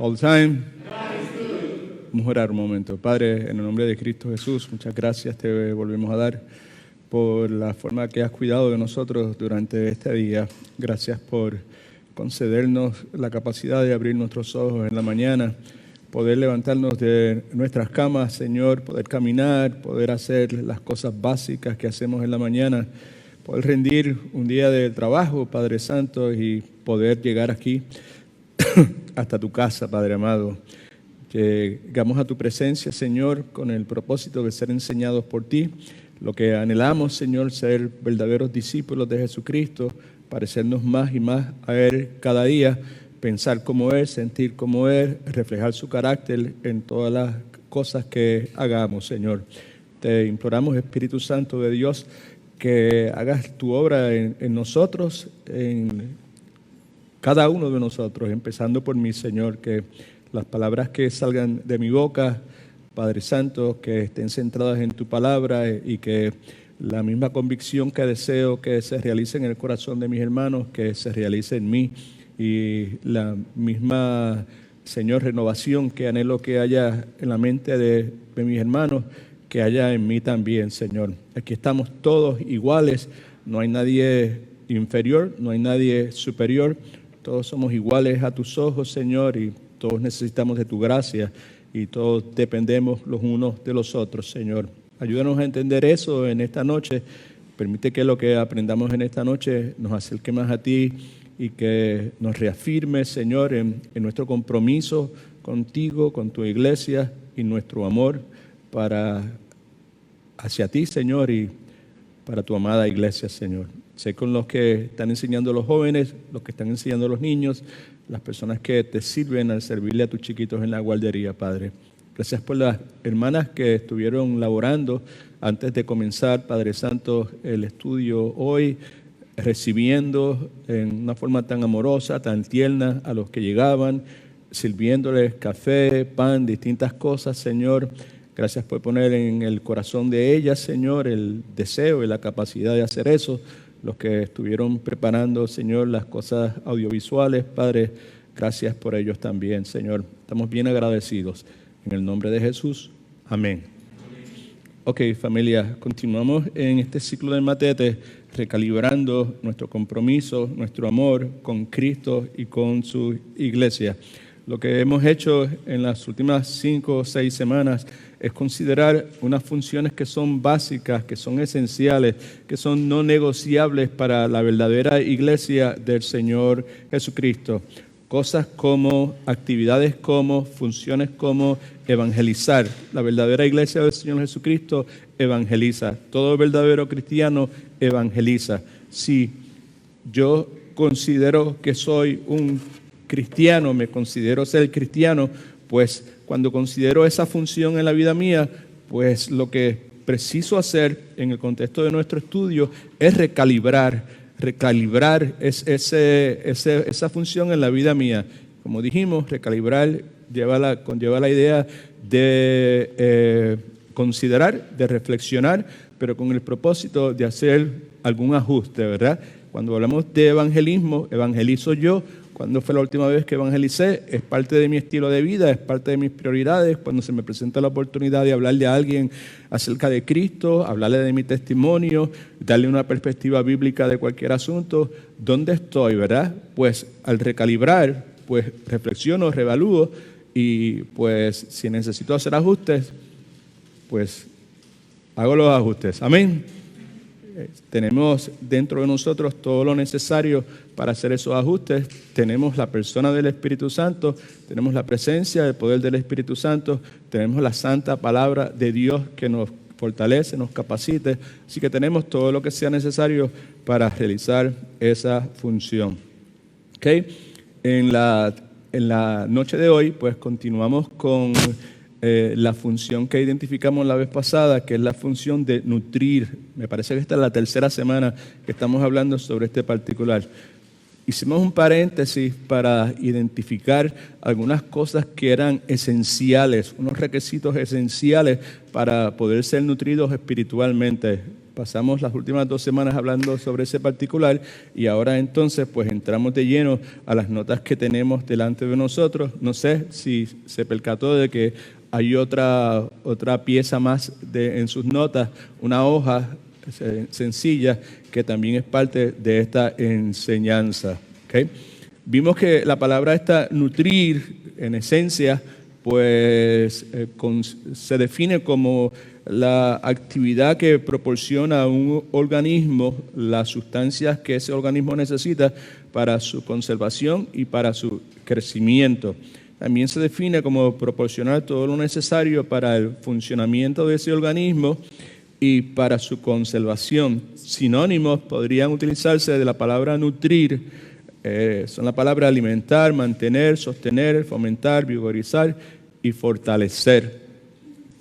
All the time. Vamos a orar un momento. Padre, en el nombre de Cristo Jesús, muchas gracias te volvemos a dar por la forma que has cuidado de nosotros durante este día. Gracias por concedernos la capacidad de abrir nuestros ojos en la mañana, poder levantarnos de nuestras camas, Señor, poder caminar, poder hacer las cosas básicas que hacemos en la mañana, poder rendir un día de trabajo, Padre Santo, y poder llegar aquí hasta tu casa, Padre amado. Llegamos a tu presencia, Señor, con el propósito de ser enseñados por ti. Lo que anhelamos, Señor, ser verdaderos discípulos de Jesucristo, parecernos más y más a Él cada día, pensar como Él, sentir como Él, reflejar su carácter en todas las cosas que hagamos, Señor. Te imploramos, Espíritu Santo de Dios, que hagas tu obra en nosotros, en cada uno de nosotros, empezando por mí, Señor, que las palabras que salgan de mi boca, Padre Santo, que estén centradas en tu palabra y que la misma convicción que deseo que se realice en el corazón de mis hermanos, que se realice en mí, y la misma, Señor, renovación que anhelo que haya en la mente de mis hermanos, que haya en mí también, Señor. Aquí estamos todos iguales, no hay nadie inferior, no hay nadie superior, todos somos iguales a tus ojos, Señor, y todos necesitamos de tu gracia y todos dependemos los unos de los otros, Señor. Ayúdanos a entender eso en esta noche. Permite que lo que aprendamos en esta noche nos acerque más a ti y que nos reafirme, Señor, en nuestro compromiso contigo, con tu iglesia y nuestro amor hacia ti, Señor, y para tu amada iglesia, Señor. Sé con los que están enseñando a los jóvenes, los que están enseñando a los niños, las personas que te sirven al servirle a tus chiquitos en la guardería, Padre. Gracias por las hermanas que estuvieron laborando antes de comenzar, Padre Santo, el estudio hoy, recibiendo en una forma tan amorosa, tan tierna a los que llegaban, sirviéndoles café, pan, distintas cosas, Señor. Gracias por poner en el corazón de ellas, Señor, el deseo y la capacidad de hacer eso. Los que estuvieron preparando, Señor, las cosas audiovisuales, Padre, gracias por ellos también, Señor. Estamos bien agradecidos. En el nombre de Jesús, amén. Ok, familia, continuamos en este ciclo de Matete, recalibrando nuestro compromiso, nuestro amor con Cristo y con su iglesia. Lo que hemos hecho en las últimas 5 o 6 semanas es considerar unas funciones que son básicas, que son esenciales, que son no negociables para la verdadera iglesia del Señor Jesucristo. Cosas como, actividades como, funciones como evangelizar. La verdadera iglesia del Señor Jesucristo evangeliza. Todo verdadero cristiano evangeliza. Si yo considero que soy un cristiano, me considero ser cristiano, pues cuando considero esa función en la vida mía, pues lo que preciso hacer en el contexto de nuestro estudio es recalibrar esa función en la vida mía. Como dijimos, recalibrar conlleva la idea de considerar, de reflexionar, pero con el propósito de hacer algún ajuste, ¿verdad? Cuando hablamos de evangelismo, evangelizo yo. Cuando fue la última vez que evangelicé, es parte de mi estilo de vida, es parte de mis prioridades. Cuando se me presenta la oportunidad de hablarle a alguien acerca de Cristo, hablarle de mi testimonio, darle una perspectiva bíblica de cualquier asunto, ¿dónde estoy, verdad? Pues al recalibrar, pues reflexiono, reevalúo y pues si necesito hacer ajustes, pues hago los ajustes. Amén. Tenemos dentro de nosotros todo lo necesario para hacer esos ajustes. Tenemos la persona del Espíritu Santo, tenemos la presencia, el poder del Espíritu Santo, tenemos la santa palabra de Dios que nos fortalece, nos capacite. Así que tenemos todo lo que sea necesario para realizar esa función. ¿Okay? En la noche de hoy, pues continuamos con la función que identificamos la vez pasada, que es la función de nutrir. Me parece que esta es la tercera semana que estamos hablando sobre este particular. Hicimos un paréntesis para identificar algunas cosas que eran esenciales, unos requisitos esenciales para poder ser nutridos espiritualmente. pasamos las últimas 2 semanas hablando sobre ese particular y ahora entonces pues entramos de lleno a las notas que tenemos delante de nosotros. No sé si se percató de que hay otra pieza más en sus notas, una hoja sencilla que también es parte de esta enseñanza. ¿Okay? Vimos que la palabra esta, nutrir, en esencia, pues se define como la actividad que proporciona a un organismo las sustancias que ese organismo necesita para su conservación y para su crecimiento. También se define como proporcionar todo lo necesario para el funcionamiento de ese organismo y para su conservación. Sinónimos podrían utilizarse de la palabra nutrir. Son la palabra alimentar, mantener, sostener, fomentar, vigorizar y fortalecer.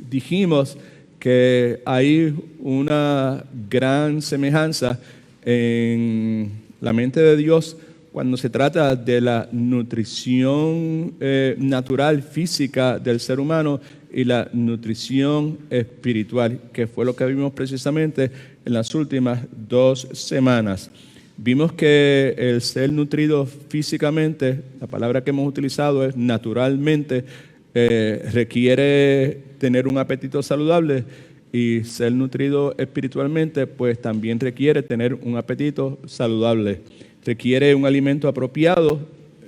Dijimos que hay una gran semejanza en la mente de Dios cuando se trata de la nutrición natural, física del ser humano y la nutrición espiritual, que fue lo que vimos precisamente en las últimas 2 semanas. Vimos que el ser nutrido físicamente, la palabra que hemos utilizado es naturalmente, requiere tener un apetito saludable, y ser nutrido espiritualmente pues también requiere tener un apetito saludable. Requiere un alimento apropiado,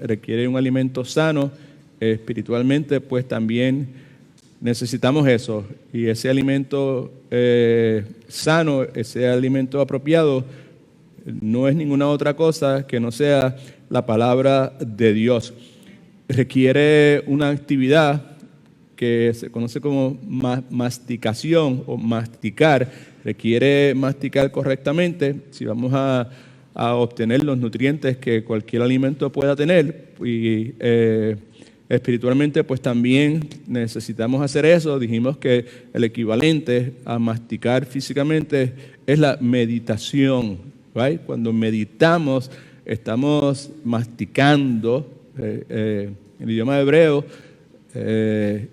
requiere un alimento sano. Espiritualmente pues también necesitamos eso, y ese alimento sano, ese alimento apropiado, no es ninguna otra cosa que no sea la palabra de Dios. Requiere una actividad que se conoce como masticación o masticar. Requiere masticar correctamente si vamos a obtener los nutrientes que cualquier alimento pueda tener. Y espiritualmente pues también necesitamos hacer eso. Dijimos que el equivalente a masticar físicamente es la meditación. Right? Cuando meditamos, estamos masticando en el idioma hebreo,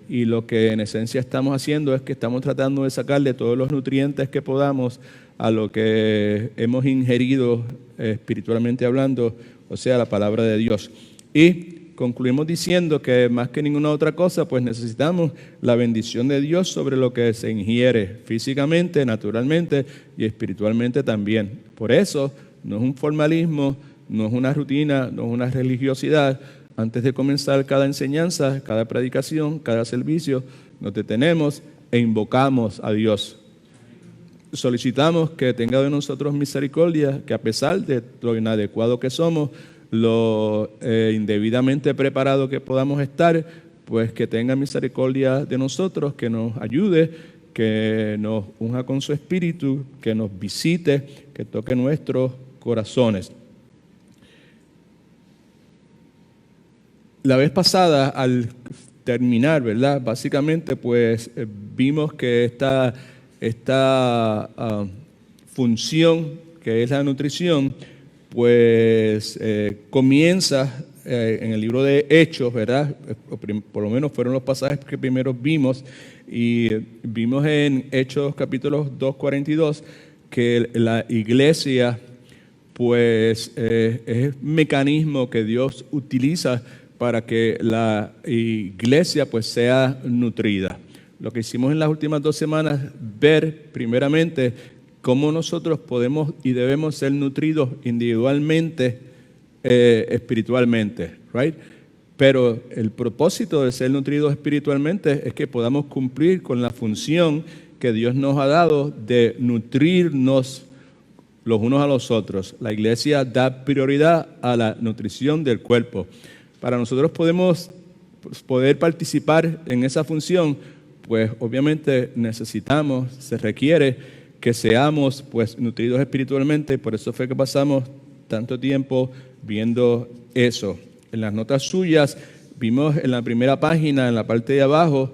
y lo que en esencia estamos haciendo es que estamos tratando de sacarle todos los nutrientes que podamos a lo que hemos ingerido espiritualmente hablando, o sea, la palabra de Dios. Y concluimos diciendo que más que ninguna otra cosa, pues necesitamos la bendición de Dios sobre lo que se ingiere físicamente, naturalmente y espiritualmente también. Por eso no es un formalismo, no es una rutina, no es una religiosidad. Antes de comenzar cada enseñanza, cada predicación, cada servicio, nos detenemos e invocamos a Dios. Solicitamos que tenga de nosotros misericordia, que a pesar de lo inadecuado que somos, lo indebidamente preparado que podamos estar, pues que tenga misericordia de nosotros, que nos ayude, que nos unja con su espíritu, que nos visite, que toque nuestros corazones. La vez pasada, al terminar, ¿verdad? Básicamente, pues vimos que esta función, que es la nutrición, pues comienza en el libro de Hechos, ¿verdad? Por lo menos fueron los pasajes que primero vimos, y vimos en Hechos capítulos 2:42 que la iglesia pues es un mecanismo que Dios utiliza para que la iglesia pues sea nutrida. Lo que hicimos en las últimas 2 semanas, ver primeramente cómo nosotros podemos y debemos ser nutridos individualmente, espiritualmente, right? Pero el propósito de ser nutridos espiritualmente es que podamos cumplir con la función que Dios nos ha dado de nutrirnos los unos a los otros. La iglesia da prioridad a la nutrición del cuerpo. Para nosotros poder participar en esa función, pues obviamente se requiere que seamos pues nutridos espiritualmente. Por eso fue que pasamos tanto tiempo viendo eso. En las notas suyas vimos en la primera página, en la parte de abajo,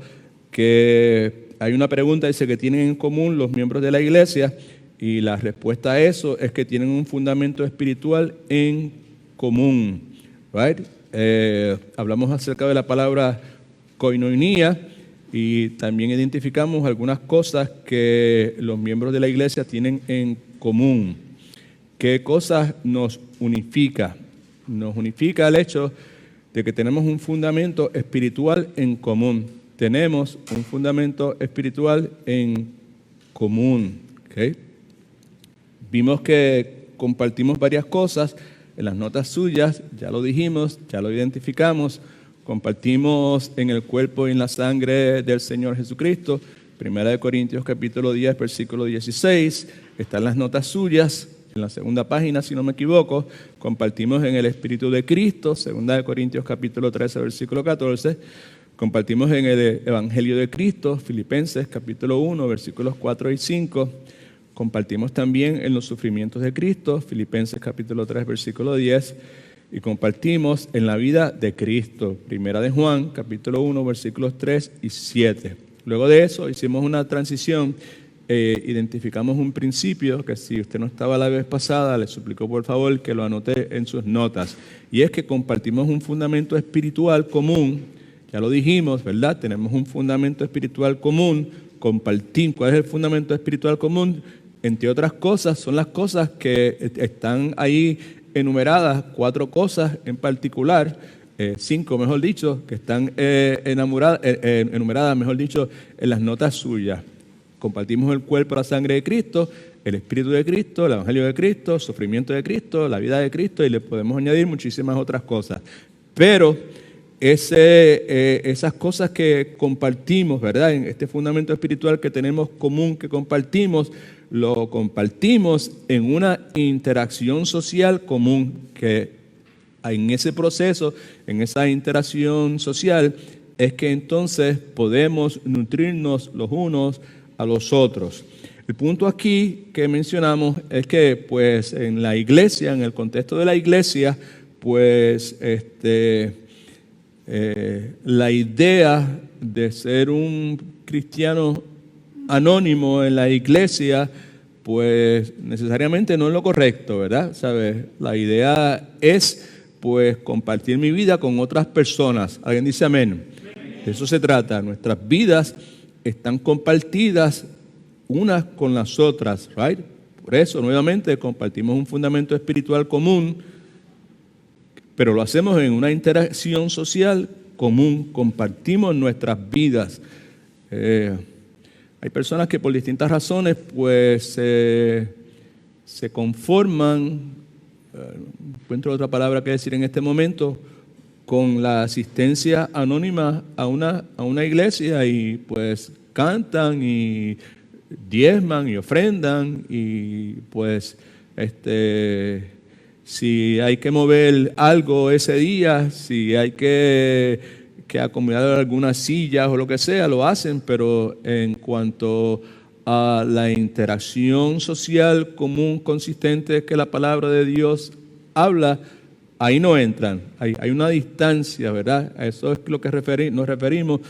que hay una pregunta, dice que tienen en común los miembros de la iglesia, y la respuesta a eso es que tienen un fundamento espiritual en común. Right? Hablamos acerca de la palabra koinonia, y también identificamos algunas cosas que los miembros de la iglesia tienen en común. ¿Qué cosas nos unifica? Nos unifica el hecho de que tenemos un fundamento espiritual en común. Tenemos un fundamento espiritual en común. ¿Okay? Vimos que compartimos varias cosas en las notas suyas, ya lo dijimos, ya lo identificamos. Compartimos en el cuerpo y en la sangre del Señor Jesucristo. 1 Corintios capítulo 10, versículo 16. Están las notas suyas en la segunda página, si no me equivoco. Compartimos en el Espíritu de Cristo. 2 Corintios capítulo 13, versículo 14. Compartimos en el Evangelio de Cristo. Filipenses capítulo 1, versículos 4 y 5. Compartimos también en los sufrimientos de Cristo. Filipenses capítulo 3, versículo 10. Y compartimos en la vida de Cristo, 1 de Juan, capítulo 1, versículos 3 y 7. Luego de eso hicimos una transición, identificamos un principio que si usted no estaba la vez pasada, le suplico por favor que lo anote en sus notas. Y es que compartimos un fundamento espiritual común, ya lo dijimos, ¿verdad? Tenemos un fundamento espiritual común, compartimos. ¿Cuál es el fundamento espiritual común? Entre otras cosas, son las cosas que están ahí enumeradas, 4 cosas en particular, 5 mejor dicho, que están enumeradas, mejor dicho, en las notas suyas. Compartimos el cuerpo, la sangre de Cristo, el Espíritu de Cristo, el Evangelio de Cristo, el sufrimiento de Cristo, la vida de Cristo, y le podemos añadir muchísimas otras cosas. Pero esas cosas que compartimos, ¿verdad? En este fundamento espiritual que tenemos común, que compartimos, lo compartimos en una interacción social común, que en ese proceso, en esa interacción social, es que entonces podemos nutrirnos los unos a los otros. El punto aquí que mencionamos es que pues en la iglesia, en el contexto de la iglesia, pues la idea de ser un cristiano anónimo en la iglesia, pues necesariamente no es lo correcto, ¿verdad? ¿Sabes? La idea es, pues, compartir mi vida con otras personas. ¿Alguien dice amén? De eso se trata. Nuestras vidas están compartidas unas con las otras, ¿right? Por eso, nuevamente, compartimos un fundamento espiritual común, pero lo hacemos en una interacción social común. Compartimos nuestras vidas. Hay personas que por distintas razones pues se conforman, encuentro otra palabra que decir en este momento, con la asistencia anónima a una iglesia y pues cantan y diezman y ofrendan y pues si hay que mover algo ese día, si hay que acomodar algunas sillas o lo que sea, lo hacen, pero en cuanto a la interacción social común, consistente que la palabra de Dios habla, ahí no entran. Hay una distancia, ¿verdad? A eso es lo que nos referimos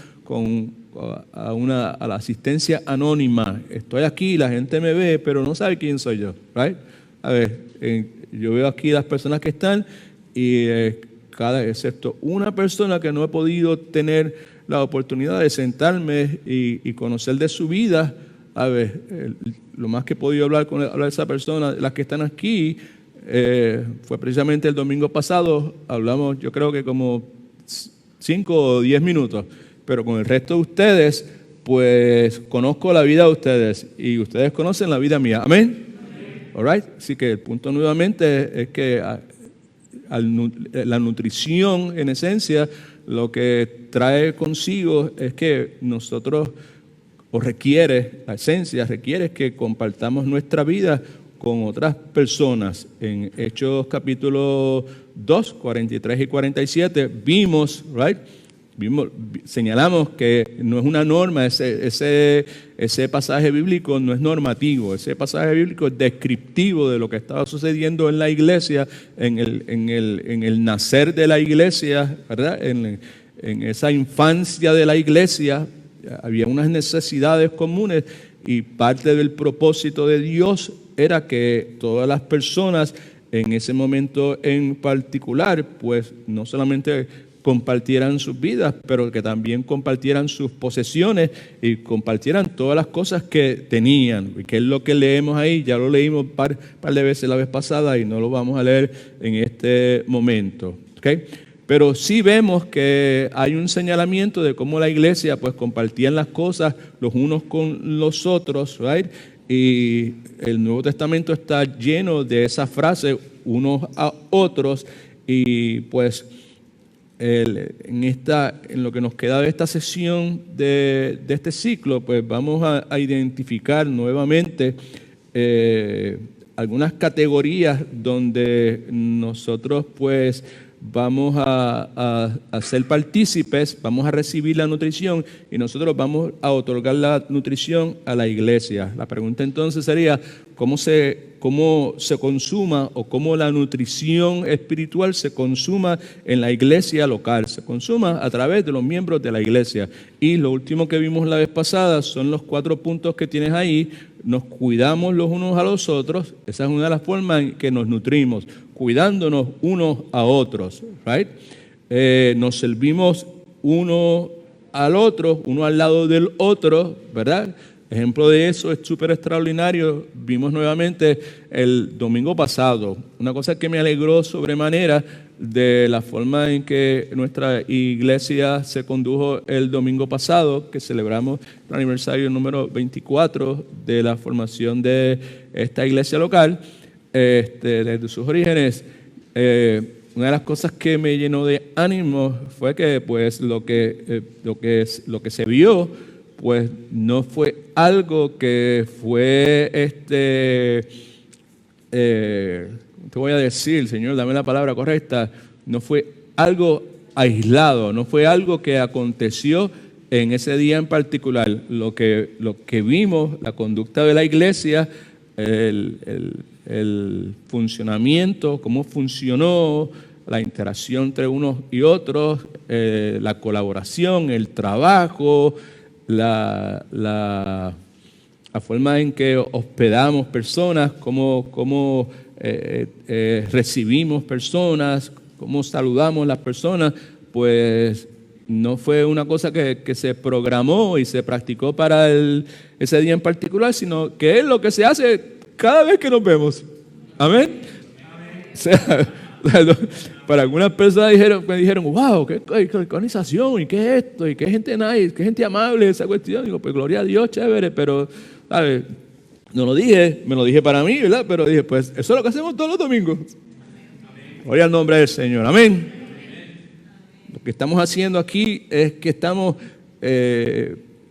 a la asistencia anónima. Estoy aquí, la gente me ve, pero no sabe quién soy yo, ¿right? A ver, yo veo aquí las personas que están y excepto una persona que no he podido tener la oportunidad de sentarme y conocer de su vida. A ver, lo más que he podido hablar de esa persona, las que están aquí, fue precisamente el domingo pasado. Hablamos, yo creo que como 5 o 10 minutos, pero con el resto de ustedes, pues conozco la vida de ustedes y ustedes conocen la vida mía. Amén. All right. Así que el punto nuevamente es que la nutrición, en esencia, lo que trae consigo es que nosotros, la esencia requiere que compartamos nuestra vida con otras personas. En Hechos capítulo 2, 43 y 47, señalamos que no es una norma, ese pasaje bíblico no es normativo, ese pasaje bíblico es descriptivo de lo que estaba sucediendo en la iglesia, en el nacer de la iglesia, ¿verdad? En esa infancia de la iglesia había unas necesidades comunes y parte del propósito de Dios era que todas las personas en ese momento en particular, pues no solamente compartieran sus vidas, pero que también compartieran sus posesiones y compartieran todas las cosas que tenían, y que es lo que leemos ahí. Ya lo leímos un par de veces la vez pasada y no lo vamos a leer en este momento, ¿okay? Pero sí vemos que hay un señalamiento de cómo la iglesia pues compartían las cosas los unos con los otros, right? Y el Nuevo Testamento está lleno de esa frase, unos a otros, y pues en lo que nos queda de esta sesión de este ciclo, pues vamos a identificar nuevamente algunas categorías donde nosotros pues vamos a ser partícipes, vamos a recibir la nutrición y nosotros vamos a otorgar la nutrición a la iglesia. La pregunta entonces sería, ¿cómo se consuma o cómo la nutrición espiritual se consuma en la iglesia local? Se consuma a través de los miembros de la iglesia. Y lo último que vimos la vez pasada son los 4 puntos que tienes ahí. Nos cuidamos los unos a los otros. Esa es una de las formas en que nos nutrimos, cuidándonos unos a otros, right? Nos servimos uno al otro, uno al lado del otro, ¿verdad? Ejemplo de eso es súper extraordinario. Vimos nuevamente el domingo pasado una cosa que me alegró sobremanera de la forma en que nuestra iglesia se condujo el domingo pasado, que celebramos el aniversario número 24 de la formación de esta iglesia local, desde sus orígenes. Una de las cosas que me llenó de ánimo fue que pues lo que se vio pues no fue algo que fue te voy a decir, Señor, dame la palabra correcta, no fue algo aislado, no fue algo que aconteció en ese día en particular. Lo que vimos, la conducta de la iglesia, el funcionamiento, cómo funcionó, la interacción entre unos y otros, la colaboración, el trabajo, la forma en que hospedamos personas, cómo recibimos personas, cómo saludamos a las personas, pues no fue una cosa que se programó y se practicó para ese día en particular, sino que es lo que se hace cada vez que nos vemos. Amén. O sea, para algunas personas me dijeron, wow, qué organización, y qué es esto, y qué gente nice, qué gente amable, esa cuestión. Digo, pues gloria a Dios, chévere, pero, ¿sabes? No lo dije, me lo dije para mí, ¿verdad? Pero dije, pues eso es lo que hacemos todos los domingos. Gloria al nombre del Señor, amén. Lo que estamos haciendo aquí es que estamos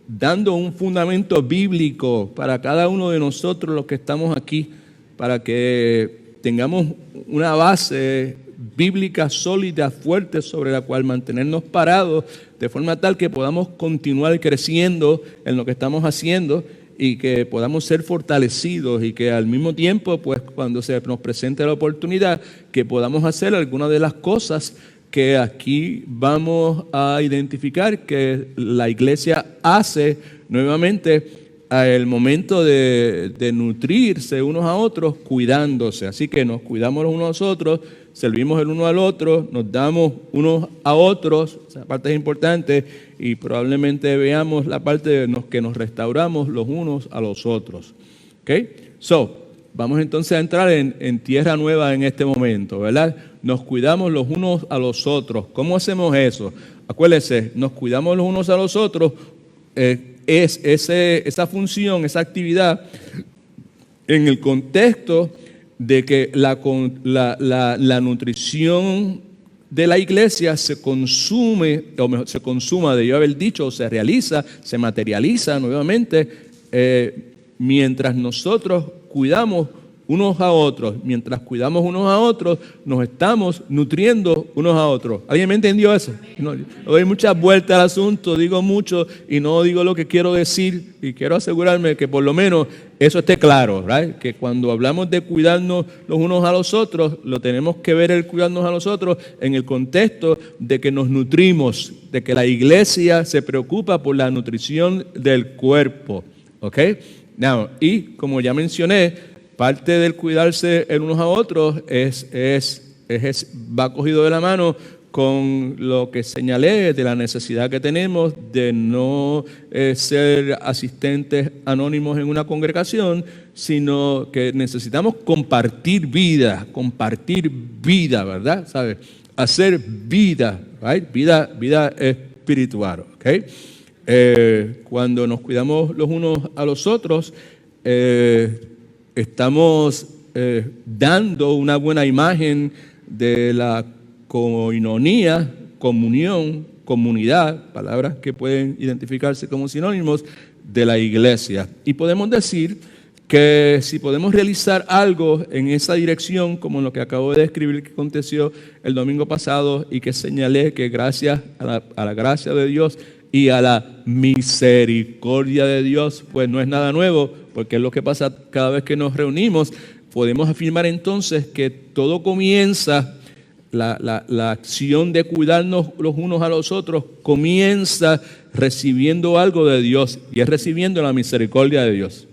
dando un fundamento bíblico para cada uno de nosotros los que estamos aquí, para que tengamos una base bíblica sólida, fuerte, sobre la cual mantenernos parados, de forma tal que podamos continuar creciendo en lo que estamos haciendo y que podamos ser fortalecidos, y que al mismo tiempo, pues cuando se nos presente la oportunidad, que podamos hacer algunas de las cosas que aquí vamos a identificar que la iglesia hace nuevamente al momento de nutrirse unos a otros, cuidándose. Así que nos cuidamos los unos a los otros, servimos el uno al otro, nos damos unos a otros. Esa parte es importante, y probablemente veamos la parte de que nos restauramos los unos a los otros. ¿Ok? Vamos entonces a entrar en tierra nueva en este momento, ¿verdad? Nos cuidamos los unos a los otros. ¿Cómo hacemos eso? Acuérdense, nos cuidamos los unos a los otros, es esa función, esa actividad en el contexto de que la nutrición de la iglesia se consume, o mejor, se consuma, de yo haber dicho, se realiza, se materializa nuevamente, mientras nosotros cuidamos unos a otros. Mientras cuidamos unos a otros, nos estamos nutriendo unos a otros. ¿Alguien me entendió eso? No, doy muchas vueltas al asunto, digo mucho y no digo lo que quiero decir, y quiero asegurarme que por lo menos eso esté claro, ¿right? Que cuando hablamos de cuidarnos los unos a los otros, lo tenemos que ver el cuidarnos a los otros en el contexto de que nos nutrimos, de que la iglesia se preocupa por la nutrición del cuerpo, ¿ok? Now, y como ya mencioné, parte del cuidarse el unos a otros va cogido de la mano con lo que señalé de la necesidad que tenemos de no ser asistentes anónimos en una congregación, sino que necesitamos compartir vida, ¿verdad? ¿Sabes? Hacer vida, right? Vida espiritual, ¿ok? Cuando nos cuidamos los unos a los otros, estamos dando una buena imagen de la coinonía, comunión, comunidad, palabras que pueden identificarse como sinónimos de la iglesia. Y podemos decir que si podemos realizar algo en esa dirección, como lo que acabo de describir que aconteció el domingo pasado y que señalé que gracias a la gracia de Dios y a la misericordia de Dios, pues no es nada nuevo, porque es lo que pasa cada vez que nos reunimos, podemos afirmar entonces que todo comienza. La acción de cuidarnos los unos a los otros comienza recibiendo algo de Dios, y es recibiendo la misericordia de Dios.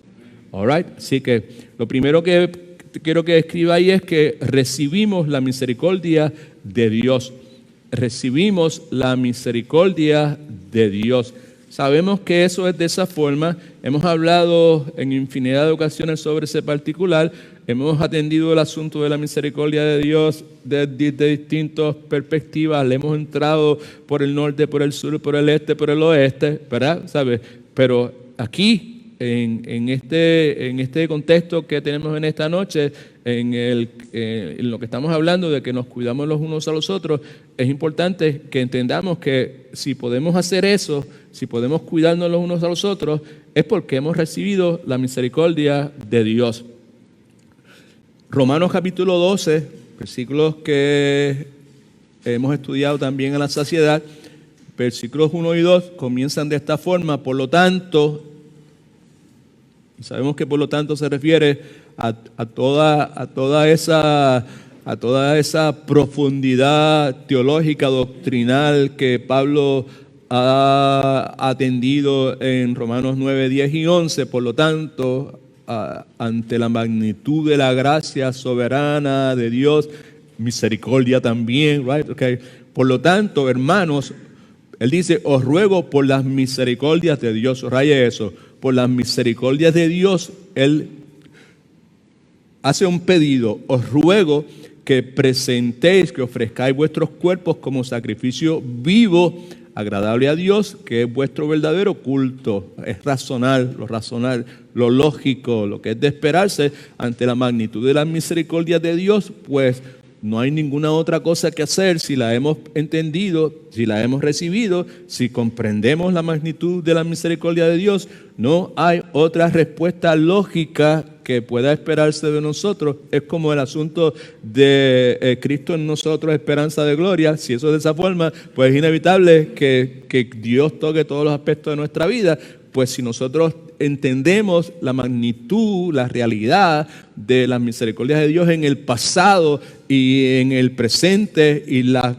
All right? Así que lo primero que quiero que escriba ahí es que recibimos la misericordia de Dios. Recibimos la misericordia de Dios. Sabemos que eso es de esa forma. Hemos hablado en infinidad de ocasiones sobre ese particular. Hemos atendido el asunto de la misericordia de Dios desde distintas perspectivas. Le hemos entrado por el norte, por el sur, por el este, por el oeste, ¿verdad? ¿Sabes? Pero aquí, en este contexto que tenemos en esta noche, en lo que estamos hablando de que nos cuidamos los unos a los otros, es importante que entendamos que si podemos hacer eso, si podemos cuidarnos los unos a los otros, es porque hemos recibido la misericordia de Dios. Romanos capítulo 12, versículos que hemos estudiado también a la saciedad, versículos 1 y 2 comienzan de esta forma: por lo tanto, y sabemos que por lo tanto se refiere a toda esa profundidad teológica, doctrinal que Pablo ha atendido en Romanos 9, 10 y 11. Por lo tanto, ante la magnitud de la gracia soberana de Dios, misericordia también, right? Okay. Por lo tanto, hermanos, él dice: os ruego por las misericordias de Dios, raye eso, por las misericordias de Dios. Él hace un pedido: os ruego que presentéis, que ofrezcáis vuestros cuerpos como sacrificio vivo, agradable a Dios, que es vuestro verdadero culto. Es racional, lo lógico, lo que es de esperarse ante la magnitud de la misericordia de Dios, pues no hay ninguna otra cosa que hacer si la hemos entendido, si la hemos recibido, si comprendemos la magnitud de la misericordia de Dios. No hay otra respuesta lógica que pueda esperarse de nosotros. Es como el asunto de Cristo en nosotros, esperanza de gloria. Si eso es de esa forma, pues es inevitable que Dios toque todos los aspectos de nuestra vida. Pues si nosotros entendemos la magnitud, la realidad de las misericordias de Dios en el pasado y en el presente, y la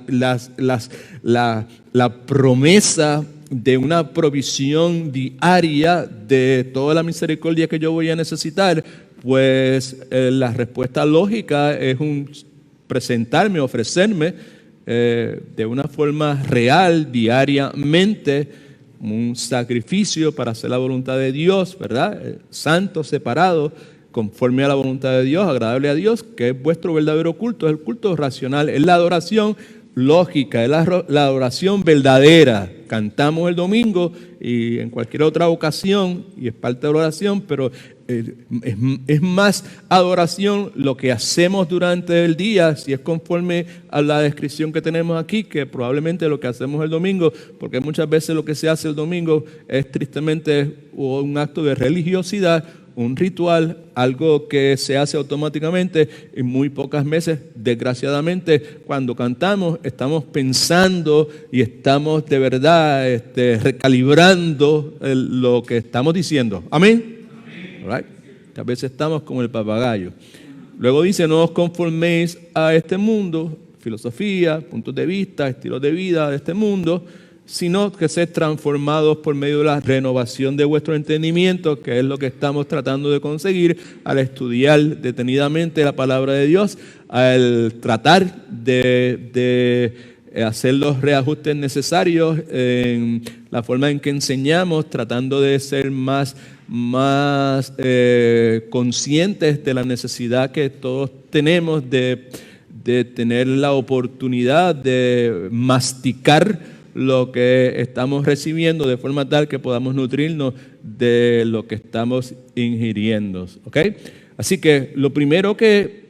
promesa de una provisión diaria de toda la misericordia que yo voy a necesitar, pues la respuesta lógica es presentarme, ofrecerme de una forma real, diariamente, un sacrificio para hacer la voluntad de Dios, ¿verdad? Santo, separado, conforme a la voluntad de Dios, agradable a Dios, que es vuestro verdadero culto. Es el culto racional, es la adoración lógica, es la adoración verdadera. Cantamos el domingo y en cualquier otra ocasión, y es parte de la oración, pero es más adoración lo que hacemos durante el día, si es conforme a la descripción que tenemos aquí, que probablemente lo que hacemos el domingo, porque muchas veces lo que se hace el domingo es tristemente un acto de religiosidad, un ritual, algo que se hace automáticamente, y muy pocas veces, desgraciadamente, cuando cantamos, estamos pensando y estamos de verdad recalibrando lo que estamos diciendo. Amén. Right. A veces estamos como el papagayo. Luego dice: no os conforméis a este mundo, filosofía, puntos de vista, estilos de vida de este mundo, sino que sed transformados por medio de la renovación de vuestro entendimiento, que es lo que estamos tratando de conseguir al estudiar detenidamente la palabra de Dios, al tratar de hacer los reajustes necesarios en la forma en que enseñamos, tratando de ser más conscientes de la necesidad que todos tenemos de tener la oportunidad de masticar lo que estamos recibiendo de forma tal que podamos nutrirnos de lo que estamos ingiriendo. ¿Ok? Así que lo primero que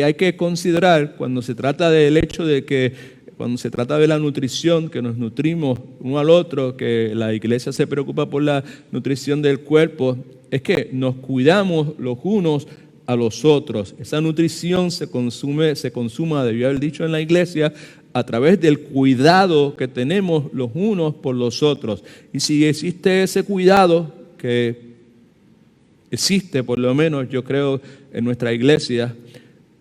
hay que considerar cuando se trata del hecho de que cuando se trata de la nutrición, que nos nutrimos uno al otro, que la iglesia se preocupa por la nutrición del cuerpo, es que nos cuidamos los unos a los otros. Esa nutrición se consuma, debió haber dicho en la iglesia, a través del cuidado que tenemos los unos por los otros. Y si existe ese cuidado, que existe por lo menos yo creo en nuestra iglesia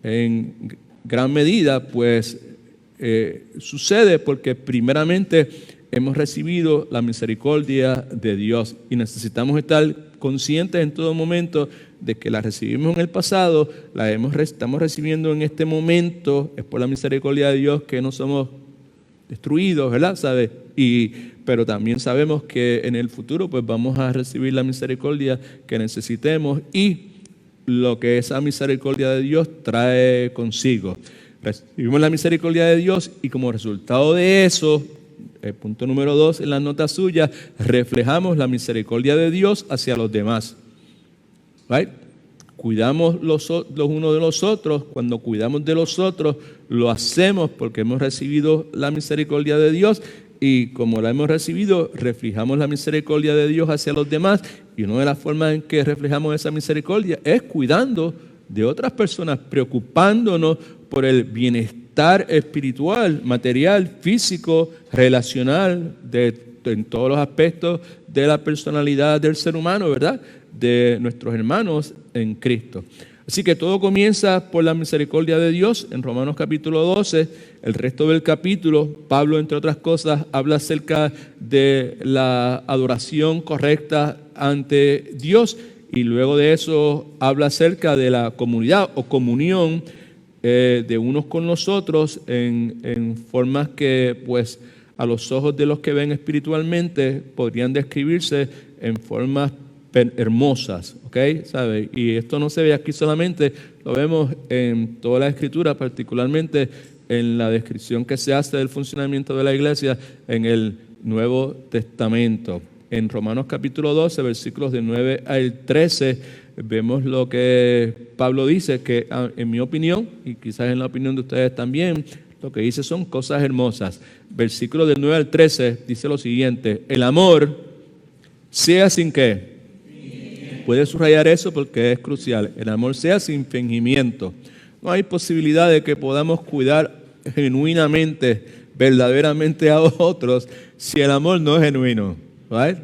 en gran medida, pues sucede porque primeramente hemos recibido la misericordia de Dios y necesitamos estar conscientes en todo momento de que la recibimos en el pasado, estamos recibiendo en este momento, es por la misericordia de Dios que no somos destruidos, ¿verdad? ¿Sabe? Pero también sabemos que en el futuro pues vamos a recibir la misericordia que necesitemos y lo que esa misericordia de Dios trae consigo. Recibimos la misericordia de Dios y como resultado de eso, el punto número 2 en la nota suya, reflejamos la misericordia de Dios hacia los demás. Right? Cuidamos los unos de los otros. Cuando cuidamos de los otros, lo hacemos porque hemos recibido la misericordia de Dios y como la hemos recibido, reflejamos la misericordia de Dios hacia los demás y una de las formas en que reflejamos esa misericordia es cuidando de otras personas, preocupándonos por el bienestar espiritual, material, físico, relacional, en todos los aspectos de la personalidad del ser humano, ¿verdad? De nuestros hermanos en Cristo. Así que todo comienza por la misericordia de Dios. En Romanos capítulo 12, el resto del capítulo, Pablo, entre otras cosas, habla acerca de la adoración correcta ante Dios y luego de eso habla acerca de la comunidad o comunión de unos con los otros en formas que, pues, a los ojos de los que ven espiritualmente podrían describirse en formas hermosas, ¿ok? ¿Sabe? Y esto no se ve aquí solamente, lo vemos en toda la Escritura, particularmente en la descripción que se hace del funcionamiento de la iglesia en el Nuevo Testamento. En Romanos capítulo 12, versículos de 9 al 13, vemos lo que Pablo dice, que en mi opinión, y quizás en la opinión de ustedes también, lo que dice son cosas hermosas. Versículo del 9 al 13 dice lo siguiente: el amor sea sin qué. Puede subrayar eso porque es crucial. El amor sea sin fingimiento. No hay posibilidad de que podamos cuidar genuinamente, verdaderamente a otros si el amor no es genuino. Right?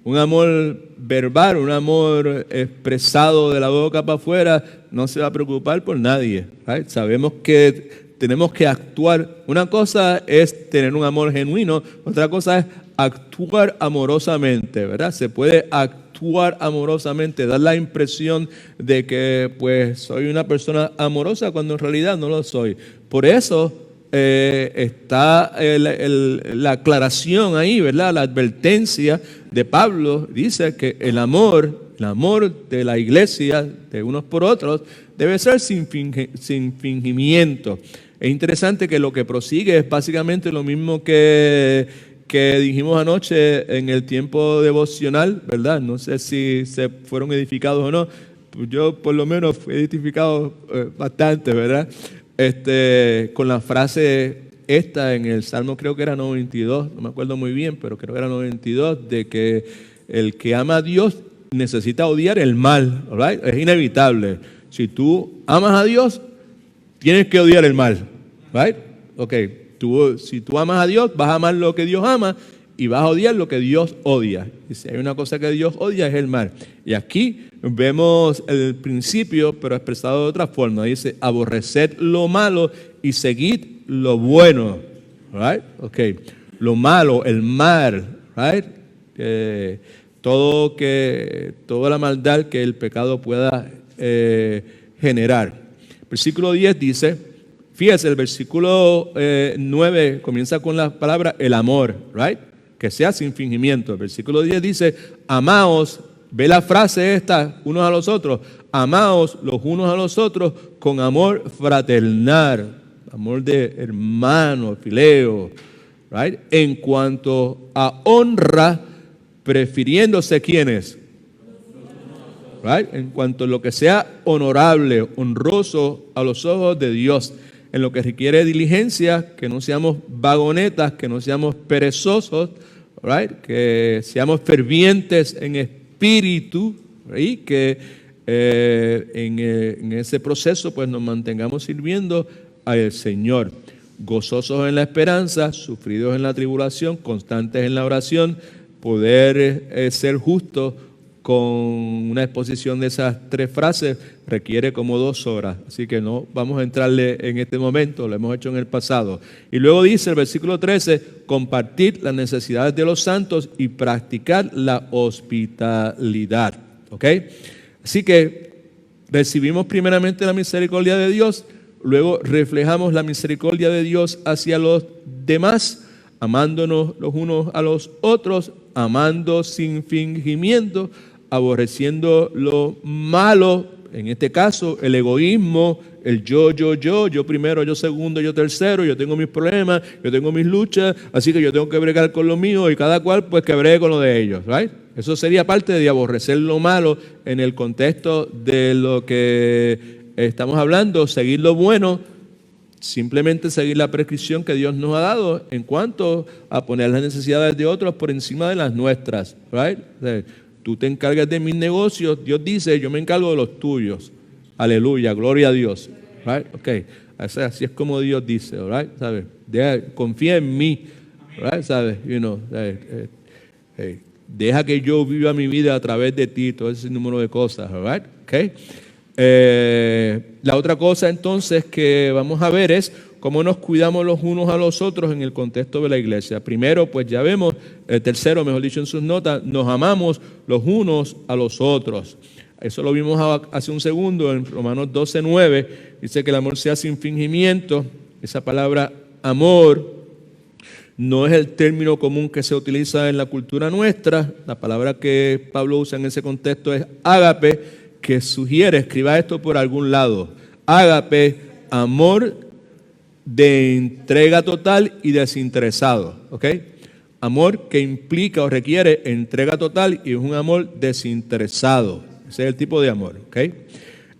Un amor verbal, un amor expresado de la boca para afuera, no se va a preocupar por nadie. Right? Sabemos que tenemos que actuar. Una cosa es tener un amor genuino, otra cosa es actuar amorosamente, ¿verdad? Se puede actuar amorosamente, dar la impresión de que pues soy una persona amorosa cuando en realidad no lo soy. Por eso está la aclaración ahí, ¿verdad? La advertencia de Pablo dice que el amor de la iglesia, de unos por otros, debe ser sin fingimiento. Es interesante que lo que prosigue es básicamente lo mismo que dijimos anoche en el tiempo devocional, ¿verdad? No sé si se fueron edificados o no. Yo por lo menos fui edificado bastante, ¿verdad? Con la frase esta en el Salmo, creo que era 92, no me acuerdo muy bien, pero creo que era 92, de que el que ama a Dios necesita odiar el mal, ¿right? Es inevitable. Si tú amas a Dios, tienes que odiar el mal, ¿right? Ok, si tú amas a Dios, vas a amar lo que Dios ama y vas a odiar lo que Dios odia. Y si hay una cosa que Dios odia es el mal. Y aquí vemos el principio, pero expresado de otra forma. Dice, aborreced lo malo y seguid lo bueno. Right? Okay. Lo malo, el mal, right? Toda la maldad que el pecado pueda generar. Versículo 10 dice, Fíjese, el versículo 9 comienza con la palabra el amor, right? Que sea sin fingimiento. El versículo 10 dice, amaos, ve la frase esta, unos a los otros, amaos los unos a los otros con amor fraternal, amor de hermano, fileo, right? En cuanto a honra, prefiriéndose ¿quiénes? Right? En cuanto a lo que sea honorable, honroso a los ojos de Dios, en lo que requiere diligencia, que no seamos vagonetas, que no seamos perezosos, right? Que seamos fervientes en espíritu, y que en ese proceso pues nos mantengamos sirviendo al Señor, gozosos en la esperanza, sufridos en la tribulación, constantes en la oración, poder ser justos. Con una exposición de esas 3 frases requiere como 2 horas, así que no vamos a entrarle en este momento, lo hemos hecho en el pasado. Y luego dice el versículo 13, compartir las necesidades de los santos y practicar la hospitalidad, ¿ok? Así que recibimos primeramente la misericordia de Dios, luego reflejamos la misericordia de Dios hacia los demás, amándonos los unos a los otros, amando sin fingimiento, aborreciendo lo malo, en este caso el egoísmo, el yo primero, yo segundo, yo tercero, yo tengo mis problemas, yo tengo mis luchas, así que yo tengo que bregar con lo mío y cada cual pues que bregue con lo de ellos, right? Eso sería parte de aborrecer lo malo en el contexto de lo que estamos hablando, seguir lo bueno, simplemente seguir la prescripción que Dios nos ha dado en cuanto a poner las necesidades de otros por encima de las nuestras, right? O sea, tú te encargas de mis negocios, Dios dice, yo me encargo de los tuyos. Aleluya, gloria a Dios. Right? Okay. Así es como Dios dice, right? ¿Sabes? Confía en mí, right? ¿Sabes? Deja que yo viva mi vida a través de ti, todo ese número de cosas, right? Okay. La otra cosa entonces que vamos a ver es cómo nos cuidamos los unos a los otros en el contexto de la iglesia. Primero, pues ya vemos, tercero, mejor dicho en sus notas, nos amamos los unos a los otros. Eso lo vimos hace un segundo en Romanos 12:9, dice que el amor sea sin fingimiento. Esa palabra amor no es el término común que se utiliza en la cultura nuestra. La palabra que Pablo usa en ese contexto es ágape, que sugiere, escriba esto por algún lado, ágape, amor de entrega total y desinteresado, ¿ok? Amor que implica o requiere entrega total y es un amor desinteresado. Ese es el tipo de amor, ¿ok?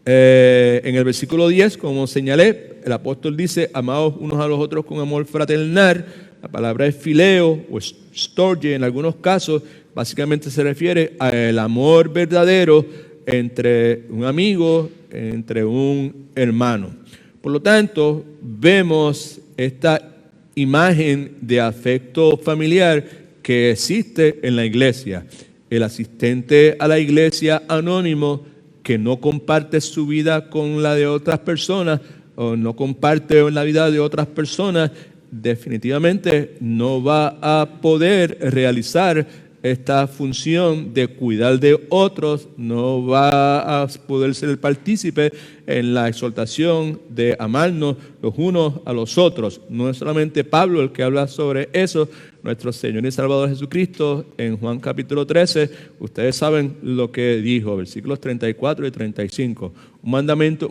En el versículo 10, como señalé, el apóstol dice, amados unos a los otros con amor fraternal. La palabra es fileo o storge en algunos casos, básicamente se refiere al amor verdadero entre un amigo, entre un hermano. Por lo tanto, vemos esta imagen de afecto familiar que existe en la iglesia. El asistente a la iglesia anónimo que no comparte su vida con la de otras personas o no comparte la vida de otras personas, definitivamente no va a poder realizar esta función de cuidar de otros, no va a poder ser el partícipe en la exhortación de amarnos los unos a los otros. No es solamente Pablo el que habla sobre eso, nuestro Señor y Salvador Jesucristo en Juan capítulo 13, ustedes saben lo que dijo, versículos 34 y 35. Un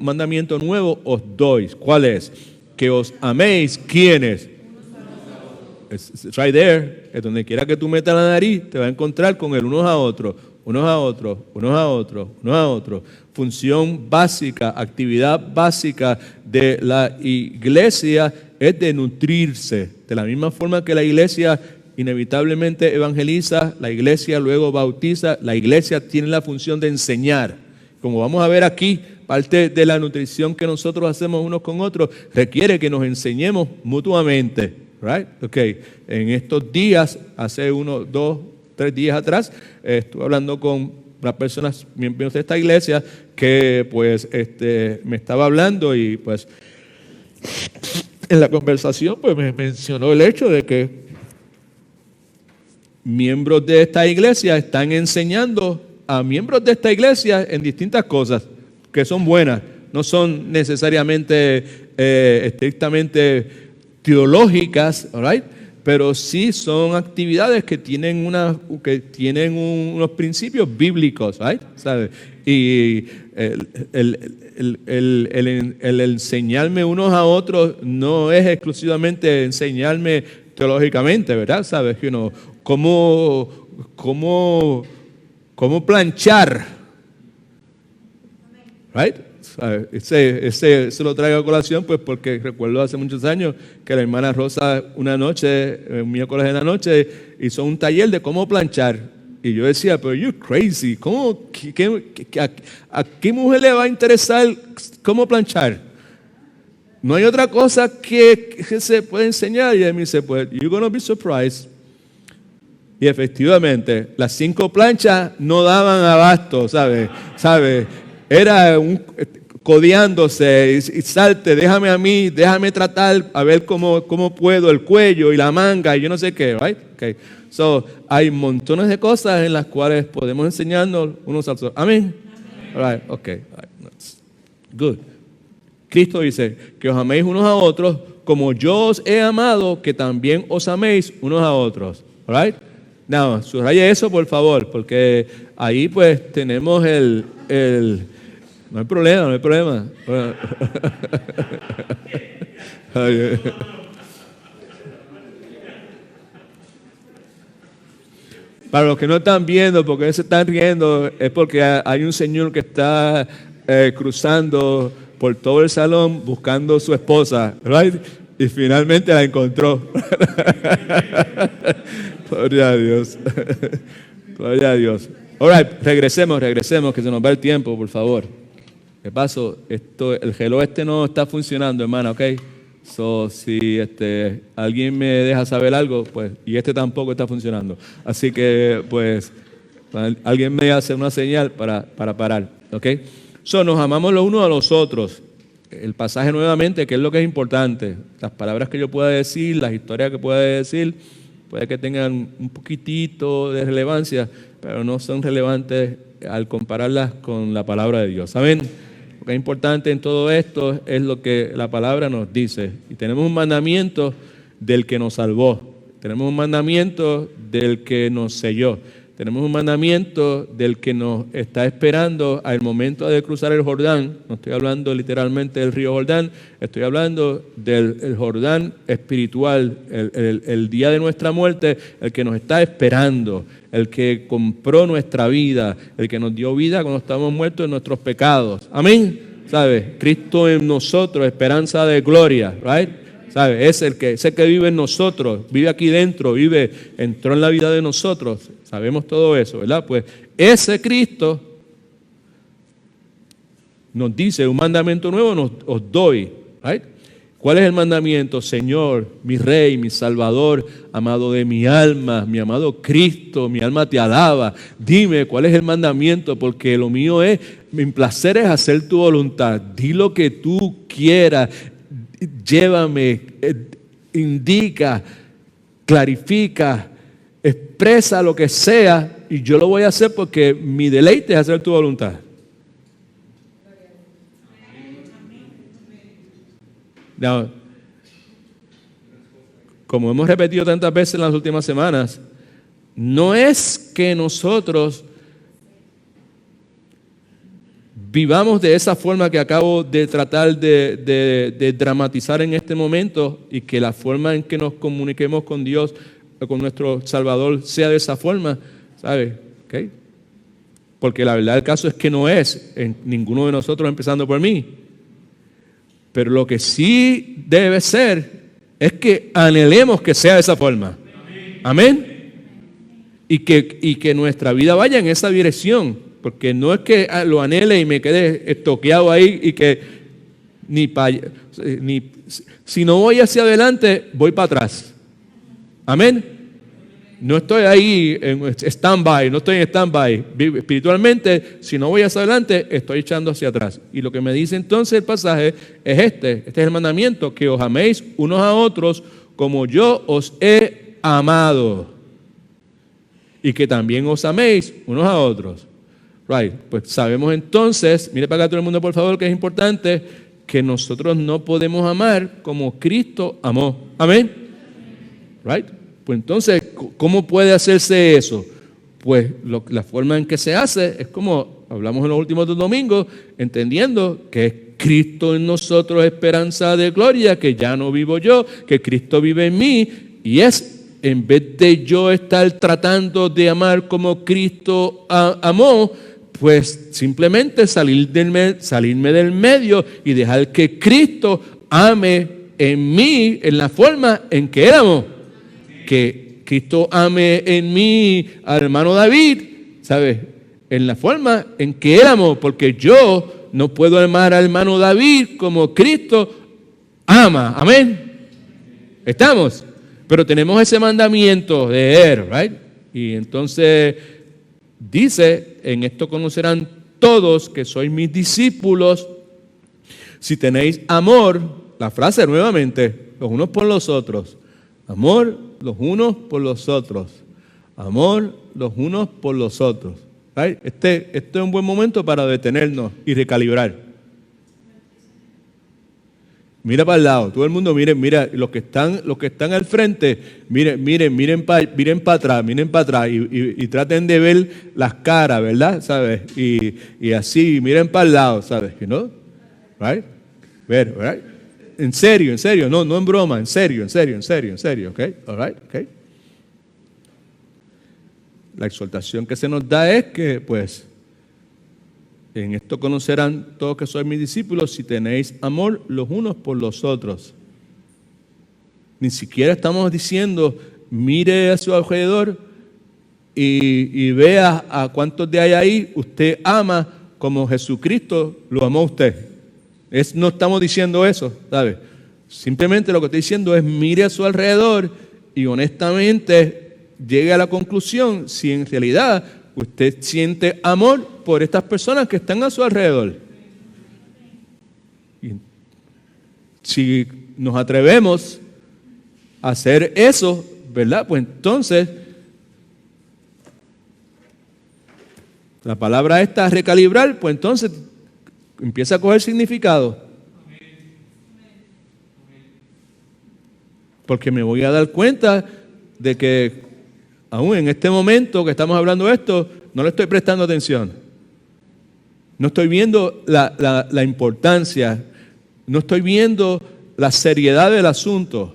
mandamiento nuevo os doy. ¿Cuál es? Que os améis, ¿quiénes? It's right there. Es donde quiera que tú metas la nariz, te va a encontrar con el unos a otros, unos a otros, unos a otros, unos a otros. Función básica, actividad básica de la iglesia es de nutrirse. De la misma forma que la iglesia inevitablemente evangeliza, la iglesia luego bautiza, la iglesia tiene la función de enseñar. Como vamos a ver aquí, parte de la nutrición que nosotros hacemos unos con otros requiere que nos enseñemos mutuamente. Right? Okay. En estos días, hace 1, 2, 3 días atrás, estuve hablando con las personas miembros de esta iglesia que pues me estaba hablando y pues en la conversación pues me mencionó el hecho de que miembros de esta iglesia están enseñando a miembros de esta iglesia en distintas cosas que son buenas. No son necesariamente estrictamente teológicas, all right? Pero sí son actividades que tienen unos principios bíblicos, right? ¿Sabes? Y el enseñarme unos a otros no es exclusivamente enseñarme teológicamente, ¿verdad? ¿Sabes? Cómo planchar, right? Ese lo traigo a colación pues porque recuerdo hace muchos años que la hermana Rosa una noche, un miércoles en la noche, hizo un taller de cómo planchar. Y yo decía, pero you're crazy, ¿a qué mujer le va a interesar cómo planchar? No hay otra cosa que se puede enseñar. Y ella me dice, pues, you're going to be surprised. Y efectivamente, las 5 planchas no daban abasto, ¿sabes? Era codeándose y salte, déjame a mí, déjame tratar a ver cómo puedo, el cuello y la manga y yo no sé qué, right? Okay. So, hay montones de cosas en las cuales podemos enseñarnos unos a otros. Amén. All right, okay. All right. Good. Cristo dice que os améis unos a otros como yo os he amado, que también os améis unos a otros. All right? Now, subraye eso por favor, porque ahí pues tenemos no hay problema. Para los que no están viendo, porque se están riendo, es porque hay un señor que está cruzando por todo el salón buscando su esposa, right? Y finalmente la encontró. Gloria a Dios. Gloria a Dios. All right, regresemos, que se nos va el tiempo, por favor. ¿Qué pasó? El reloj no está funcionando, hermano, ¿ok? So, si alguien me deja saber algo, pues, y tampoco está funcionando. Así que, pues, alguien me hace una señal para parar, ¿ok? So, nos amamos los unos a los otros. El pasaje nuevamente, que es lo que es importante. Las palabras que yo pueda decir, las historias que pueda decir, puede que tengan un poquitito de relevancia, pero no son relevantes al compararlas con la palabra de Dios. ¿Saben? Lo que es importante en todo esto es lo que la palabra nos dice. Y tenemos un mandamiento del que nos salvó. Tenemos un mandamiento del que nos selló. Tenemos un mandamiento del que nos está esperando al momento de cruzar el Jordán. No estoy hablando literalmente del río Jordán, estoy hablando del Jordán espiritual, el día de nuestra muerte, el que nos está esperando, el que compró nuestra vida, el que nos dio vida cuando estábamos muertos en nuestros pecados. Amén. ¿Sabes? Cristo en nosotros, esperanza de gloria, right? ¿Sabes? Es el que vive en nosotros, vive aquí dentro, entró en la vida de nosotros. Sabemos todo eso, ¿verdad? Pues ese Cristo nos dice, un mandamiento nuevo os doy, right? ¿Cuál es el mandamiento? Señor, mi Rey, mi Salvador, amado de mi alma, mi amado Cristo, mi alma te alaba. Dime, ¿cuál es el mandamiento? Porque lo mío mi placer es hacer tu voluntad. Di lo que tú quieras. Llévame, indica, clarifica, expresa lo que sea y yo lo voy a hacer porque mi deleite es hacer tu voluntad. Now, como hemos repetido tantas veces en las últimas semanas, no es que nosotros vivamos de esa forma que acabo de tratar de dramatizar en este momento y que la forma en que nos comuniquemos con Dios, con nuestro Salvador, sea de esa forma, ¿sabes? ¿Okay? Porque la verdad del caso es que no es en ninguno de nosotros, empezando por mí. Pero lo que sí debe ser es que anhelemos que sea de esa forma. Amén. Y que nuestra vida vaya en esa dirección. Porque no es que lo anhele y me quede estoqueado ahí y que si no voy hacia adelante, voy para atrás. Amén. No estoy ahí en stand-by, no estoy en stand-by. Espiritualmente, si no voy hacia adelante, estoy echando hacia atrás. Y lo que me dice entonces el pasaje es este es el mandamiento, que os améis unos a otros como yo os he amado. Y que también os améis unos a otros. Right. Pues sabemos entonces, mire para acá todo el mundo por favor, que es importante, que nosotros no podemos amar como Cristo amó. Amén. Right? Pues entonces, ¿cómo puede hacerse eso? Pues la forma en que se hace es como hablamos en los últimos 2 domingos, entendiendo que es Cristo en nosotros, esperanza de gloria, que ya no vivo yo, que Cristo vive en mí, y es en vez de yo estar tratando de amar como Cristo amó, pues simplemente salirme del medio y dejar que Cristo ame en mí en la forma en que Él amó. Que Cristo ame en mí al hermano David, ¿sabes? En la forma en que Él amó, porque yo no puedo amar al hermano David como Cristo ama. Amén. ¿Estamos? Pero tenemos ese mandamiento de Él, ¿right? Y entonces dice, en esto conocerán todos que sois mis discípulos, si tenéis amor, la frase nuevamente, los unos por los otros. Amor los unos por los otros. Amor los unos por los otros. Right? Este es un buen momento para detenernos y recalibrar. Mira para el lado, todo el mundo mira, los que están al frente, miren para atrás y traten de ver las caras, ¿verdad? ¿Sabes? Y así, miren para el lado, ¿sabes? You know? Right? Right? En serio, no en broma, en serio, ¿ok? All right, ¿ok? La exhortación que se nos da es que, pues, en esto conocerán todos que sois mis discípulos si tenéis amor los unos por los otros. Ni siquiera estamos diciendo, mire a su alrededor y vea a cuántos de ahí usted ama como Jesucristo lo amó a usted. No estamos diciendo eso, ¿sabe? Simplemente lo que estoy diciendo es mire a su alrededor y honestamente llegue a la conclusión si en realidad usted siente amor por estas personas que están a su alrededor. Y si nos atrevemos a hacer eso, ¿verdad? Pues entonces la palabra esta, recalibrar, pues entonces empieza a coger significado. Porque me voy a dar cuenta de que aún en este momento que estamos hablando de esto, no le estoy prestando atención. No estoy viendo la importancia, no estoy viendo la seriedad del asunto.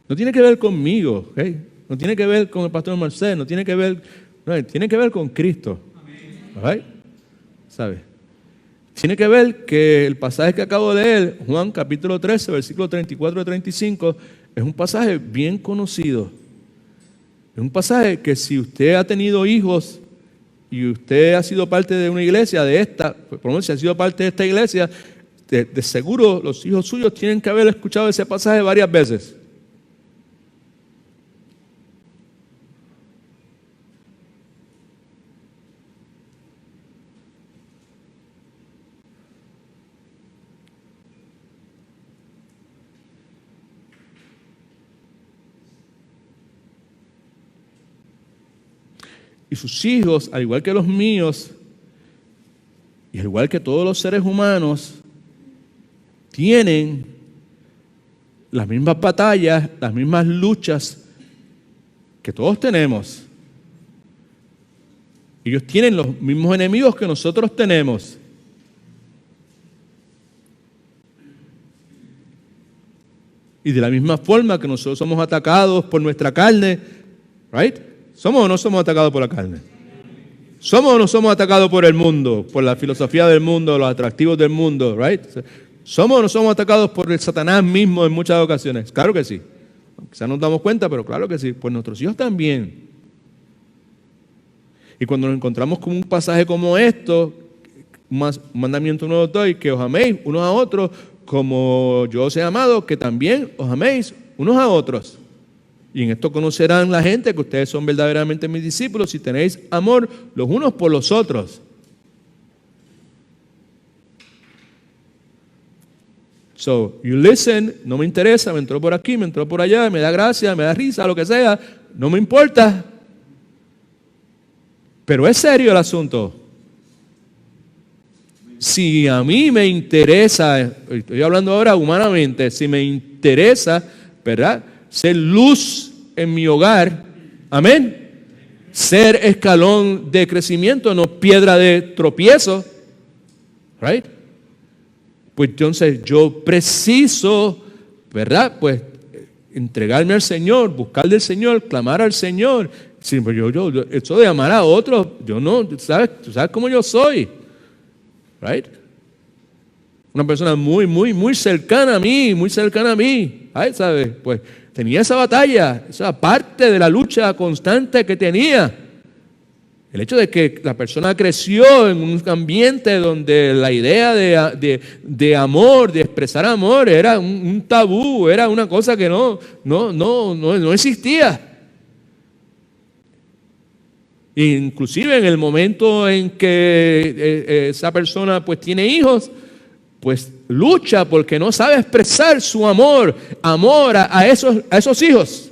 No tiene que ver conmigo, ¿okay? No tiene que ver con el pastor Marcel, tiene que ver con Cristo. ¿Right? ¿Sabe? Tiene que ver que el pasaje que acabo de leer, Juan capítulo 13, versículos 34 y 35, es un pasaje bien conocido. Es un pasaje que si usted ha tenido hijos y usted ha sido parte de una iglesia de esta, por lo menos si ha sido parte de esta iglesia, de seguro los hijos suyos tienen que haber escuchado ese pasaje varias veces. Y sus hijos, al igual que los míos, y al igual que todos los seres humanos, tienen las mismas batallas, las mismas luchas que todos tenemos. Ellos tienen los mismos enemigos que nosotros tenemos. Y de la misma forma que nosotros somos atacados por nuestra carne, right? ¿Somos o no somos atacados por la carne? ¿Somos o no somos atacados por el mundo, por la filosofía del mundo, los atractivos del mundo, right? ¿Somos o no somos atacados por el Satanás mismo en muchas ocasiones? Claro que sí. Quizás no nos damos cuenta, pero claro que sí. Pues nuestros hijos también. Y cuando nos encontramos con un pasaje como esto, un mandamiento nuevo doy, que os améis unos a otros, como yo os he amado, que también os améis unos a otros. Y en esto conocerán la gente que ustedes son verdaderamente mis discípulos si tenéis amor los unos por los otros. So, you listen, no me interesa, me entró por aquí, me entró por allá, me da gracia, me da risa, lo que sea, no me importa. Pero es serio el asunto. Si a mí me interesa, estoy hablando ahora humanamente, si me interesa, ¿verdad?, ser luz en mi hogar, amén, ser escalón de crecimiento, no piedra de tropiezo, right? Pues entonces yo preciso, ¿verdad?, pues entregarme al Señor, buscar del Señor, clamar al Señor. Sí, pues yo, eso de amar a otros, yo no, tú sabes cómo yo soy, right? Una persona muy cercana a mí, right? ¿Sabes? Pues tenía esa batalla, esa parte de la lucha constante que tenía. El hecho de que la persona creció en un ambiente donde la idea de amor, de expresar amor, era un tabú, era una cosa que no existía. Inclusive en el momento en que esa persona pues tiene hijos, pues lucha porque no sabe expresar su amor a esos hijos.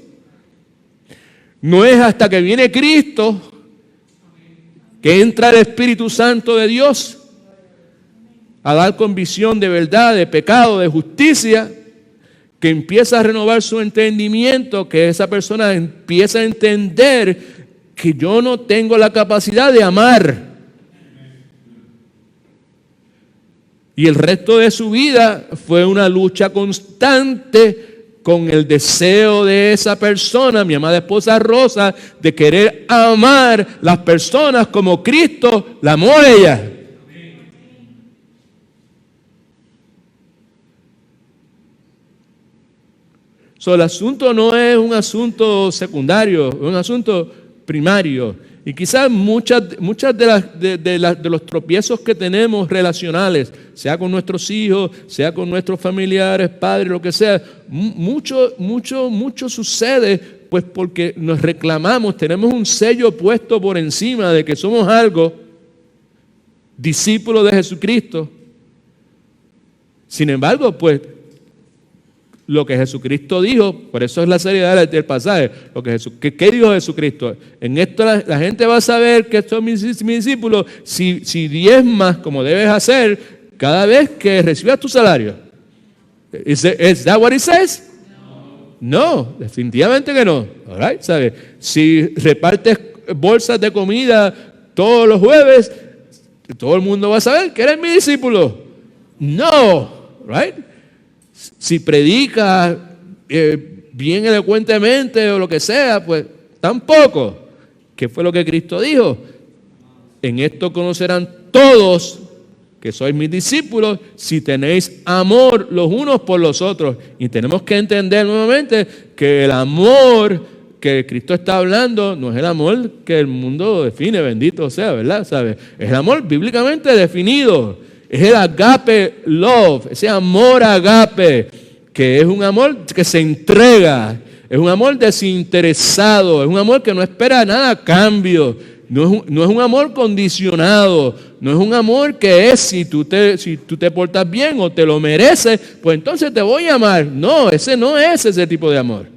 No es hasta que viene Cristo que entra el Espíritu Santo de Dios a dar convicción de verdad, de pecado, de justicia, que empieza a renovar su entendimiento, que esa persona empieza a entender que yo no tengo la capacidad de amar. Y el resto de su vida fue una lucha constante con el deseo de esa persona, mi amada esposa Rosa, de querer amar las personas como Cristo la amó a ella. El asunto no es un asunto secundario, es un asunto primario. Y quizás muchas de los tropiezos que tenemos relacionales, sea con nuestros hijos, sea con nuestros familiares, padres, lo que sea, mucho sucede pues porque nos reclamamos, tenemos un sello puesto por encima de que somos algo, discípulos de Jesucristo. Sin embargo, pues lo que Jesucristo dijo, por eso es la seriedad del pasaje, ¿qué dijo Jesucristo? En esto la gente va a saber que son mis discípulos si diezmas como debes hacer cada vez que recibas tu salario. ¿Is that what it says? No, definitivamente que no. All right, ¿sabes? Si repartes bolsas de comida todos los jueves, todo el mundo va a saber que eres mi discípulo. No, right? Si predicas bien elocuentemente o lo que sea, pues tampoco. ¿Qué fue lo que Cristo dijo? En esto conocerán todos que sois mis discípulos si tenéis amor los unos por los otros. Y tenemos que entender nuevamente que el amor que Cristo está hablando no es el amor que el mundo define, bendito sea, ¿verdad? ¿Sabe? Es el amor bíblicamente definido. Es el agape love, ese amor agape, que es un amor que se entrega, es un amor desinteresado, es un amor que no espera nada a cambio, no es un amor condicionado, no es un amor que es si tú te portas bien o te lo mereces, pues entonces te voy a amar. No, ese no es ese tipo de amor.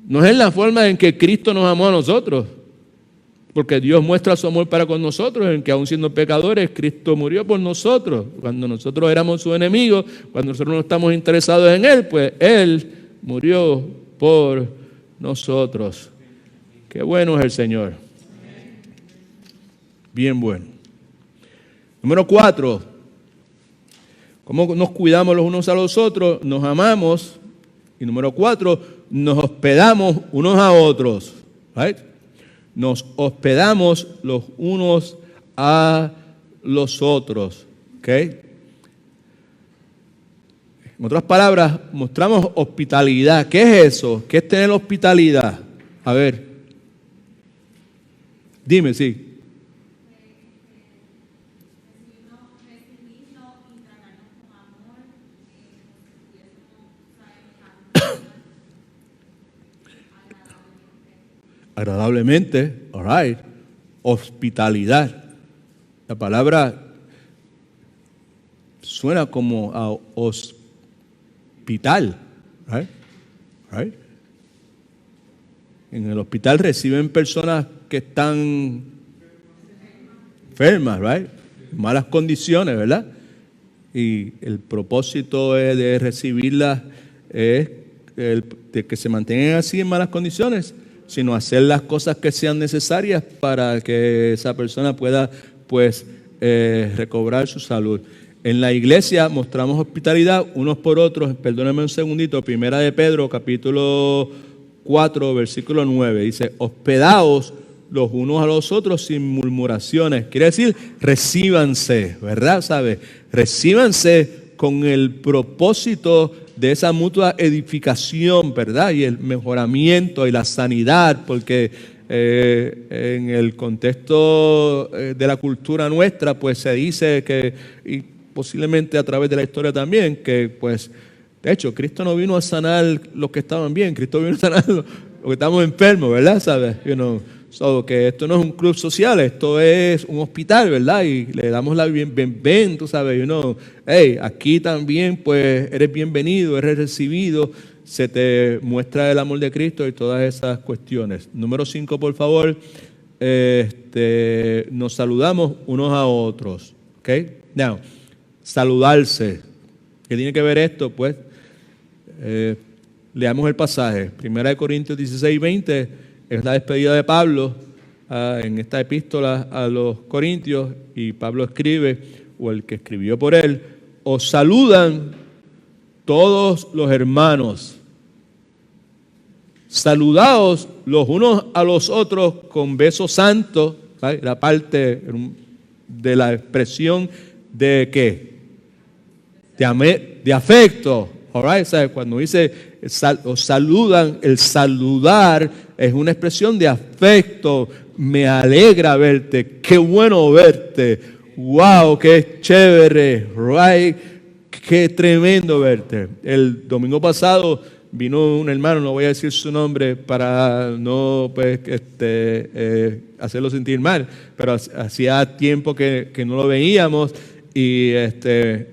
No es la forma en que Cristo nos amó a nosotros. Porque Dios muestra su amor para con nosotros, en que aun siendo pecadores, Cristo murió por nosotros. Cuando nosotros éramos sus enemigos, cuando nosotros no estamos interesados en Él, pues Él murió por nosotros. Qué bueno es el Señor. Bien bueno. Número 4. ¿Cómo nos cuidamos los unos a los otros? Nos amamos. Y número 4, nos hospedamos unos a otros. Right? Nos hospedamos los unos a los otros. ¿Okay? En otras palabras, mostramos hospitalidad. ¿Qué es eso? ¿Qué es tener hospitalidad? A ver. Dime, sí. Agradablemente, all right. Hospitalidad. La palabra suena como a hospital, right? Right? En el hospital reciben personas que están enfermas, right? Malas condiciones, ¿verdad? Y el propósito de recibirlas es de que se mantengan así en malas condiciones, sino hacer las cosas que sean necesarias para que esa persona pueda, pues, recobrar su salud. En la iglesia mostramos hospitalidad unos por otros. Perdónenme un segundito. Primera de Pedro, capítulo 4, versículo 9. Dice, hospedaos los unos a los otros sin murmuraciones. Quiere decir, recíbanse, ¿verdad? ¿Sabe? Recíbanse con el propósito de esa mutua edificación, ¿verdad? Y el mejoramiento y la sanidad, porque en el contexto de la cultura nuestra, pues se dice que, y posiblemente a través de la historia también, que pues, de hecho, Cristo no vino a sanar los que estaban bien, Cristo vino a sanar los que estamos enfermos, ¿verdad? ¿Sabes? Que esto no es un club social, esto es un hospital, ¿verdad? Y le damos la bienvenida, tú sabes, hey, aquí también pues eres bienvenido, eres recibido, se te muestra el amor de Cristo y todas esas cuestiones. Número 5, por favor, nos saludamos unos a otros, ¿ok? Now, saludarse. ¿Qué tiene que ver esto? Pues, leamos el pasaje, 1 Corintios 16, 20, es la despedida de Pablo en esta epístola a los Corintios, y Pablo escribe, o el que escribió por él, os saludan todos los hermanos. Saludaos los unos a los otros con beso santo, ¿sabes? La parte de la expresión de ¿qué? De afecto. All right? ¿Sabes? Cuando dice os saludan, el saludar es una expresión de afecto. Me alegra verte, qué bueno verte, wow, qué chévere, right? Qué tremendo verte. El domingo pasado vino un hermano, no voy a decir su nombre para no pues, hacerlo sentir mal, pero hacía tiempo que no lo veíamos. Y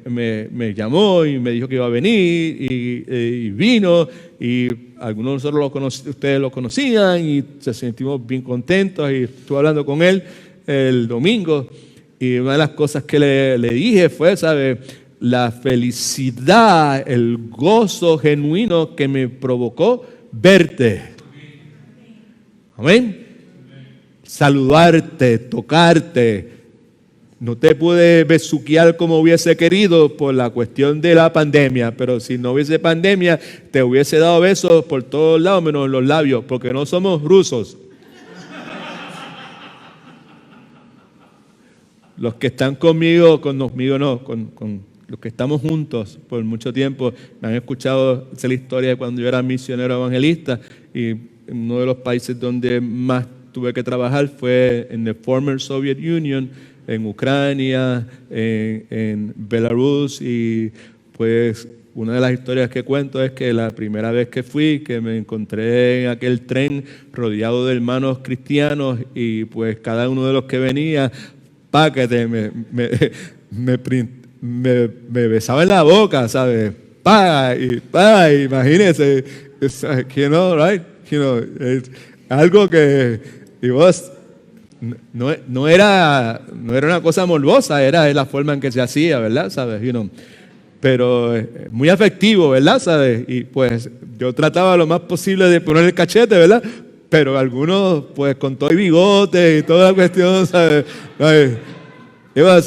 me llamó y me dijo que iba a venir y vino, y algunos de nosotros ustedes lo conocían y se sentimos bien contentos, y estuve hablando con él el domingo, y una de las cosas que le dije fue, ¿sabe? La felicidad, el gozo genuino que me provocó verte. Amén. Saludarte, tocarte. No te pude besuquear como hubiese querido por la cuestión de la pandemia, pero si no hubiese pandemia, te hubiese dado besos por todos lados menos en los labios, porque no somos rusos. Los que están conmigo no, con los que estamos juntos por mucho tiempo, me han escuchado la historia de cuando yo era misionero evangelista, y uno de los países donde más tuve que trabajar fue en the former Soviet Union, en Ucrania, en Belarus, y pues una de las historias que cuento es que la primera vez que fui, que me encontré en aquel tren rodeado de hermanos cristianos, y pues cada uno de los que venía, me besaba en la boca, ¿sabes? Imagínense, right? Es algo que, y vos, no era una cosa morbosa, era la forma en que se hacía, ¿verdad? ¿Sabes? Pero muy afectivo, ¿verdad? ¿Sabes? Y pues yo trataba lo más posible de poner el cachete, ¿verdad? Pero algunos, pues con todo el bigote y toda la cuestión, ¿sabes? It was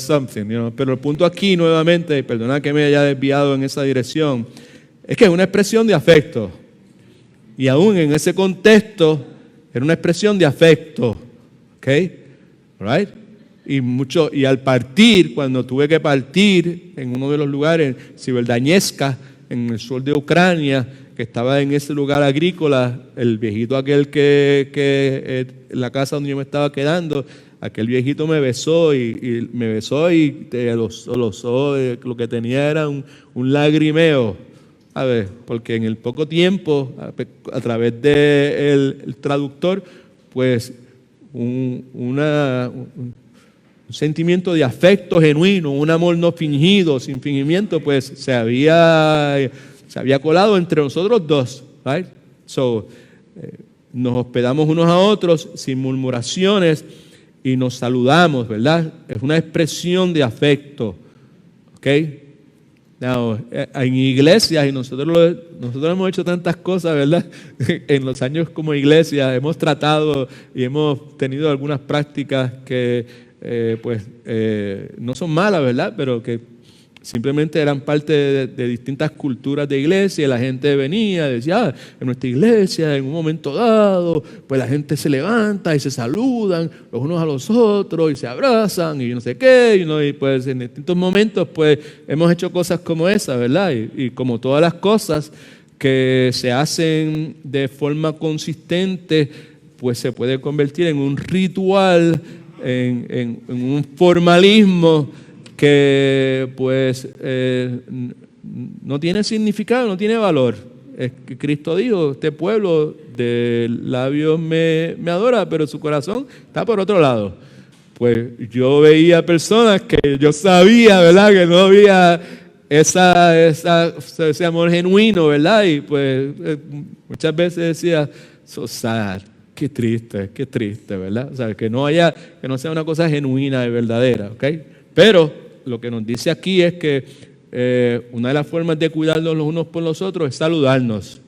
something, Pero el punto aquí, nuevamente, perdona que me haya desviado en esa dirección, es que es una expresión de afecto. Y aún en ese contexto, era una expresión de afecto, ¿ok? Right? Y al partir, cuando tuve que partir en uno de los lugares, Sibeldañeska, en el sur de Ucrania, que estaba en ese lugar agrícola, el viejito aquel que en la casa donde yo me estaba quedando, aquel viejito me besó y lo que tenía era un lagrimeo. A ver, porque en el poco tiempo, a través del traductor, pues un sentimiento de afecto genuino, un amor no fingido, sin fingimiento, pues se había colado entre nosotros dos, right? So, nos hospedamos unos a otros sin murmuraciones, y nos saludamos, ¿verdad? Es una expresión de afecto, ¿ok? Now, en iglesias, y nosotros hemos hecho tantas cosas, ¿verdad? En los años como iglesia hemos tratado y hemos tenido algunas prácticas que no son malas, ¿verdad? Pero que simplemente eran parte de distintas culturas de iglesia, y la gente venía y decía, en nuestra iglesia, en un momento dado, pues la gente se levanta y se saludan los unos a los otros y se abrazan y no sé qué, y pues en distintos momentos pues hemos hecho cosas como esa, ¿verdad? Y como todas las cosas que se hacen de forma consistente, pues se puede convertir en un ritual, en un formalismo que pues no tiene significado, no tiene valor. Es que Cristo dijo, este pueblo de labios me adora, pero su corazón está por otro lado. Pues yo veía personas que yo sabía, ¿verdad?, que no había ese amor genuino, ¿verdad? Y pues muchas veces decía, so sad, qué triste, ¿verdad? O sea, que no sea una cosa genuina y verdadera, ¿ok? Pero lo que nos dice aquí es que una de las formas de cuidarnos los unos por los otros es saludarnos.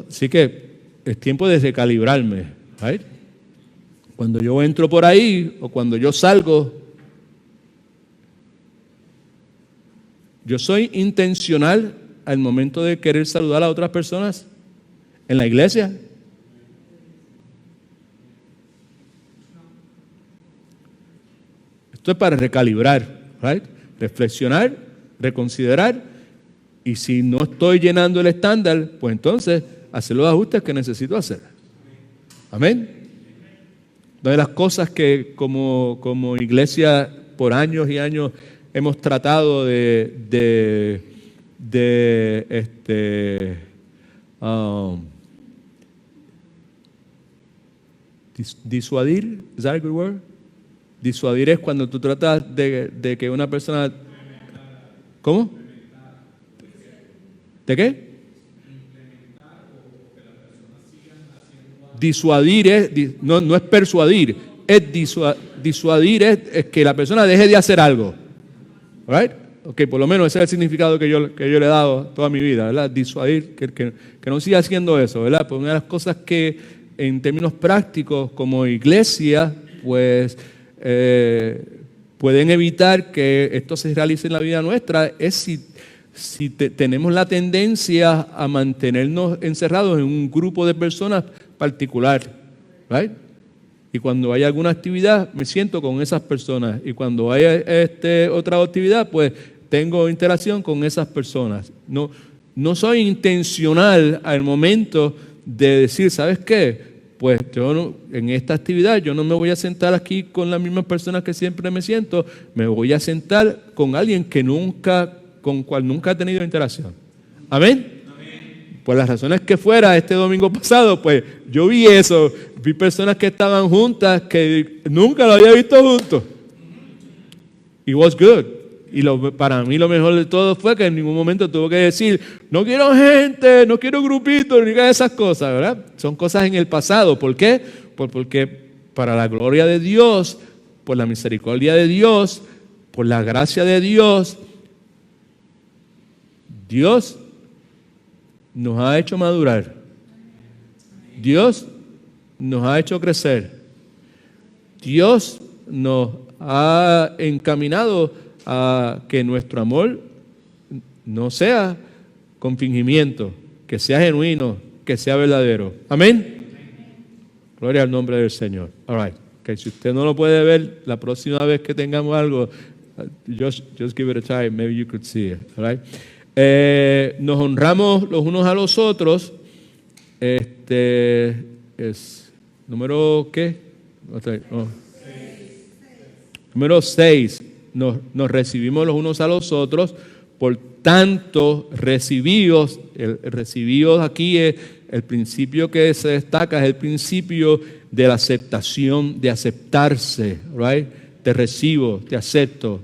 Así que es tiempo de recalibrarme, ¿right? Cuando yo entro por ahí o cuando yo salgo, yo soy intencional al momento de querer saludar a otras personas en la iglesia. Esto es para recalibrar, right? Reflexionar, reconsiderar, y si no estoy llenando el estándar, pues entonces hacer los ajustes que necesito hacer. Amén. Una de las cosas que como iglesia por años y años hemos tratado de disuadir, ¿is that a good word? Disuadir es cuando tú tratas de que una persona... ¿Cómo? ¿De qué? Disuadir no es persuadir, es disuadir es que la persona deje de hacer algo. ¿Right? Ok, por lo menos ese es el significado que yo le he dado toda mi vida, ¿verdad? Disuadir, que no siga haciendo eso, ¿verdad? Pues una de las cosas que en términos prácticos como iglesia, pues... pueden evitar que esto se realice en la vida nuestra es si tenemos la tendencia a mantenernos encerrados en un grupo de personas particular, right? Y cuando hay alguna actividad me siento con esas personas, y cuando hay otra actividad pues tengo interacción con esas personas. No soy intencional al momento de decir, ¿sabes qué? Pues en esta actividad yo no me voy a sentar aquí con las mismas personas que siempre me siento, me voy a sentar con alguien con cual nunca he tenido interacción. ¿Amén? Por las razones que fuera, este domingo pasado, pues yo vi eso, vi personas que estaban juntas que nunca lo había visto juntos. It was good. Y para mí lo mejor de todo fue que en ningún momento tuve que decir, no quiero gente, no quiero grupitos, ni nada de esas cosas, ¿verdad? Son cosas en el pasado. ¿Por qué? Porque para la gloria de Dios, por la misericordia de Dios, por la gracia de Dios, Dios nos ha hecho madurar. Dios nos ha hecho crecer. Dios nos ha encaminado a que nuestro amor no sea con fingimiento, que sea genuino, que sea verdadero. Amén. Gloria al nombre del Señor. All right. Okay, si usted no lo puede ver, la próxima vez que tengamos algo, just give it a try. Maybe you could see it. All right. Nos honramos los unos a los otros. Es número ¿qué? Número 6. Nos recibimos los unos a los otros, por tanto, recibíos. El recibíos aquí es el principio que se destaca, es el principio de la aceptación, de aceptarse, right? Te recibo, te acepto,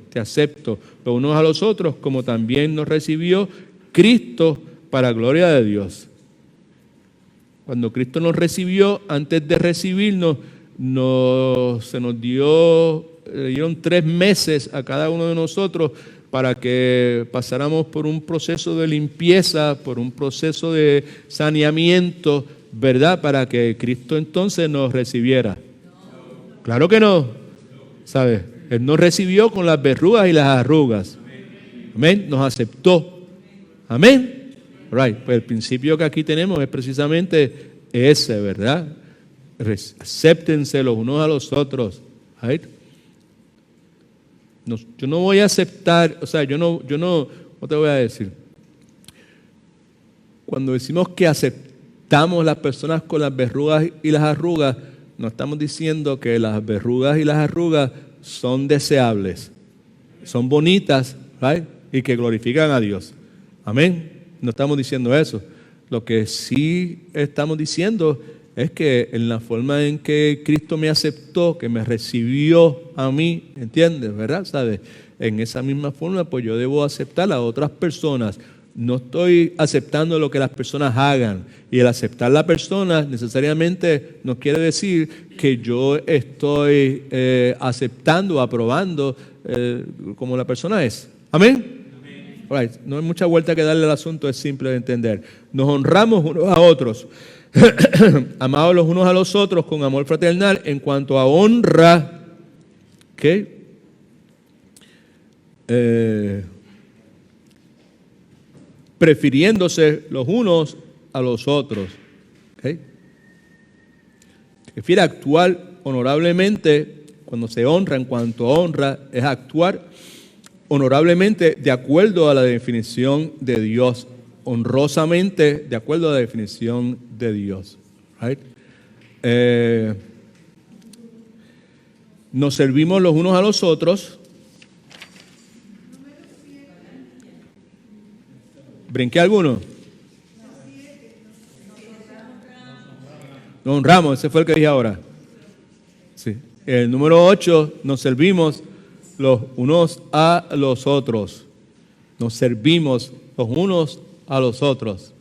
los unos a los otros, como también nos recibió Cristo para gloria de Dios. Cuando Cristo nos recibió, antes de recibirnos, se nos dieron 3 meses a cada uno de nosotros para que pasáramos por un proceso de limpieza, por un proceso de saneamiento, ¿verdad? Para que Cristo entonces nos recibiera. Claro que no, ¿sabes? Él nos recibió con las verrugas y las arrugas. Amén. Nos aceptó. Amén. Right. Pues el principio que aquí tenemos es precisamente ese, ¿verdad? Acéptense los unos a los otros. Right. No, yo no voy a aceptar, o sea, yo no te voy a decir. Cuando decimos que aceptamos las personas con las verrugas y las arrugas, no estamos diciendo que las verrugas y las arrugas son deseables, son bonitas, right, y que glorifican a Dios. Amén. No estamos diciendo eso. Lo que sí estamos diciendo es que en la forma en que Cristo me aceptó, que me recibió a mí, ¿entiendes? ¿Verdad? ¿Sabes? En esa misma forma, pues yo debo aceptar a otras personas. No estoy aceptando lo que las personas hagan. Y el aceptar a la persona necesariamente no quiere decir que yo estoy aceptando, aprobando como la persona es. ¿Amén? Right. No hay mucha vuelta que darle al asunto, es simple de entender. Nos honramos unos a otros. Amados los unos a los otros con amor fraternal. En cuanto a honra, ¿okay? Prefiriéndose los unos a los otros, ¿okay? Prefiere actuar honorablemente. Cuando se honra, en cuanto a honra, es actuar honorablemente de acuerdo a la definición de Dios, honrosamente de acuerdo a la definición de Dios. Right? Nos servimos los unos a los otros. ¿Brinqué alguno? Nos honramos, ese fue el que dije ahora. Sí. El número 8, nos servimos los unos a los otros. Nos servimos los unos a los otros.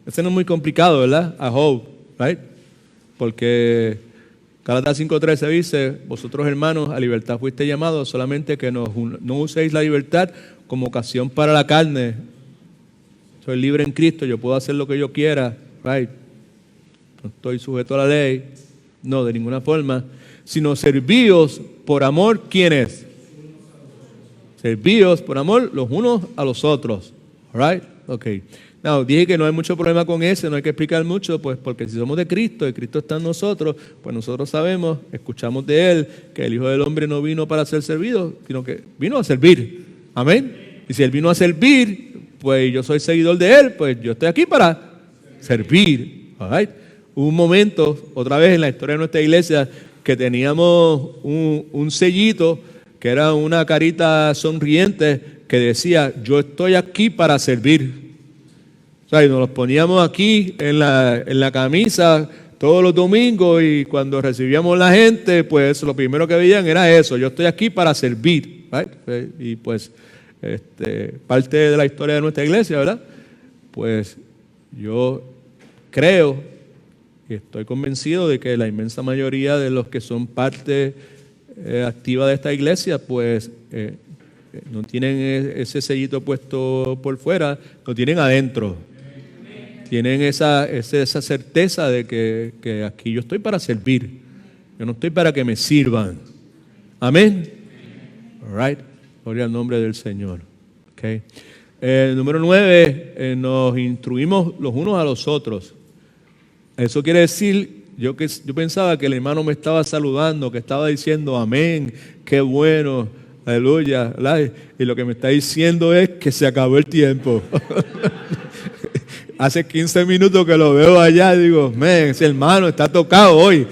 Ese no es muy complicado, ¿verdad? I hope, right? Porque Gálatas 5:13 dice: vosotros hermanos, a libertad fuiste llamados, solamente que no uséis la libertad como ocasión para la carne. Soy libre en Cristo, yo puedo hacer lo que yo quiera, right? No estoy sujeto a la ley, no, de ninguna forma. Sino servíos por amor, ¿quiénes? Servíos por amor los unos a los otros. All right? Okay. Now, dije que no hay mucho problema con eso, no hay que explicar mucho, pues porque si somos de Cristo y Cristo está en nosotros, pues nosotros sabemos, escuchamos de Él, que el Hijo del Hombre no vino para ser servido, sino que vino a servir. Amén. Y si Él vino a servir, pues yo soy seguidor de Él, pues yo estoy aquí para servir. All right? Hubo un momento, otra vez en la historia de nuestra iglesia, que teníamos un sellito que era una carita sonriente que decía: yo estoy aquí para servir. O sea, y nos los poníamos aquí en la camisa todos los domingos, y cuando recibíamos la gente, pues lo primero que veían era eso: yo estoy aquí para servir. Right? Y pues parte de la historia de nuestra iglesia, ¿verdad? Pues yo creo y estoy convencido de que la inmensa mayoría de los que son parte activa de esta iglesia, pues no tienen ese sellito puesto por fuera, lo tienen adentro. Tienen esa certeza de que aquí yo estoy para servir. Yo no estoy para que me sirvan. Amén. All right. Gloria al nombre del Señor. Okay. Número 9, nos instruimos los unos a los otros. Eso quiere decir, yo pensaba que el hermano me estaba saludando, que estaba diciendo amén, qué bueno, aleluya, ¿verdad? Y lo que me está diciendo es que se acabó el tiempo. Hace 15 minutos que lo veo allá y digo, man, ese hermano está tocado hoy.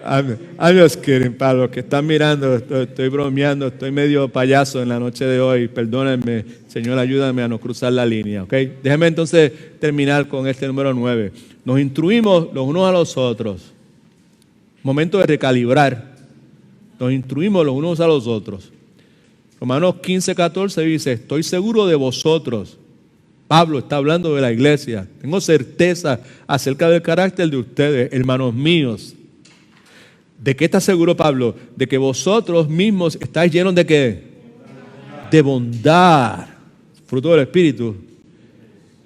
I'm just kidding, para los que están mirando, estoy bromeando, estoy medio payaso en la noche de hoy. Perdónenme, Señor, ayúdame a no cruzar la línea, ¿ok? Déjenme entonces terminar con este número 9. Nos instruimos los unos a los otros. Momento de recalibrar. Nos instruimos los unos a los otros. Romanos 15:14 dice: estoy seguro de vosotros. Pablo está hablando de la iglesia. Tengo certeza acerca del carácter de ustedes, hermanos míos. ¿De qué está seguro Pablo? De que vosotros mismos estáis llenos de ¿qué? De bondad, fruto del Espíritu,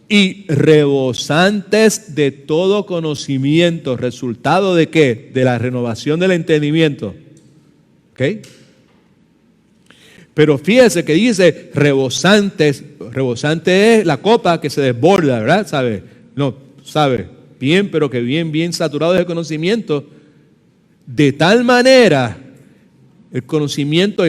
y rebosantes de todo conocimiento. ¿Resultado de qué? De la renovación del entendimiento. ¿Ok? Pero fíjese que dice rebosantes. Rebosante es la copa que se desborda, ¿verdad? ¿Sabe? No, ¿sabe? Bien, pero que bien saturado de conocimiento. De tal manera, el conocimiento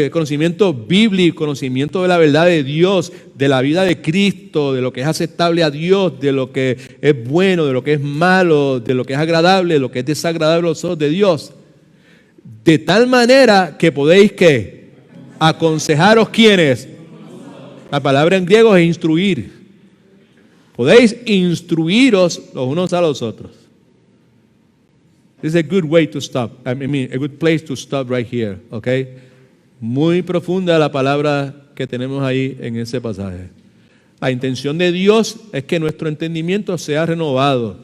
bíblico, el conocimiento de la verdad de Dios, de la vida de Cristo, de lo que es aceptable a Dios, de lo que es bueno, de lo que es malo, de lo que es agradable, de lo que es desagradable a los ojos de Dios. De tal manera que podéis, ¿qué? Aconsejaros, ¿quiénes? La palabra en griego es instruir. Podéis instruiros los unos a los otros. This is a good way to stop. I mean, a good place to stop right here, okay? Muy profunda la palabra que tenemos ahí en ese pasaje. La intención de Dios es que nuestro entendimiento sea renovado.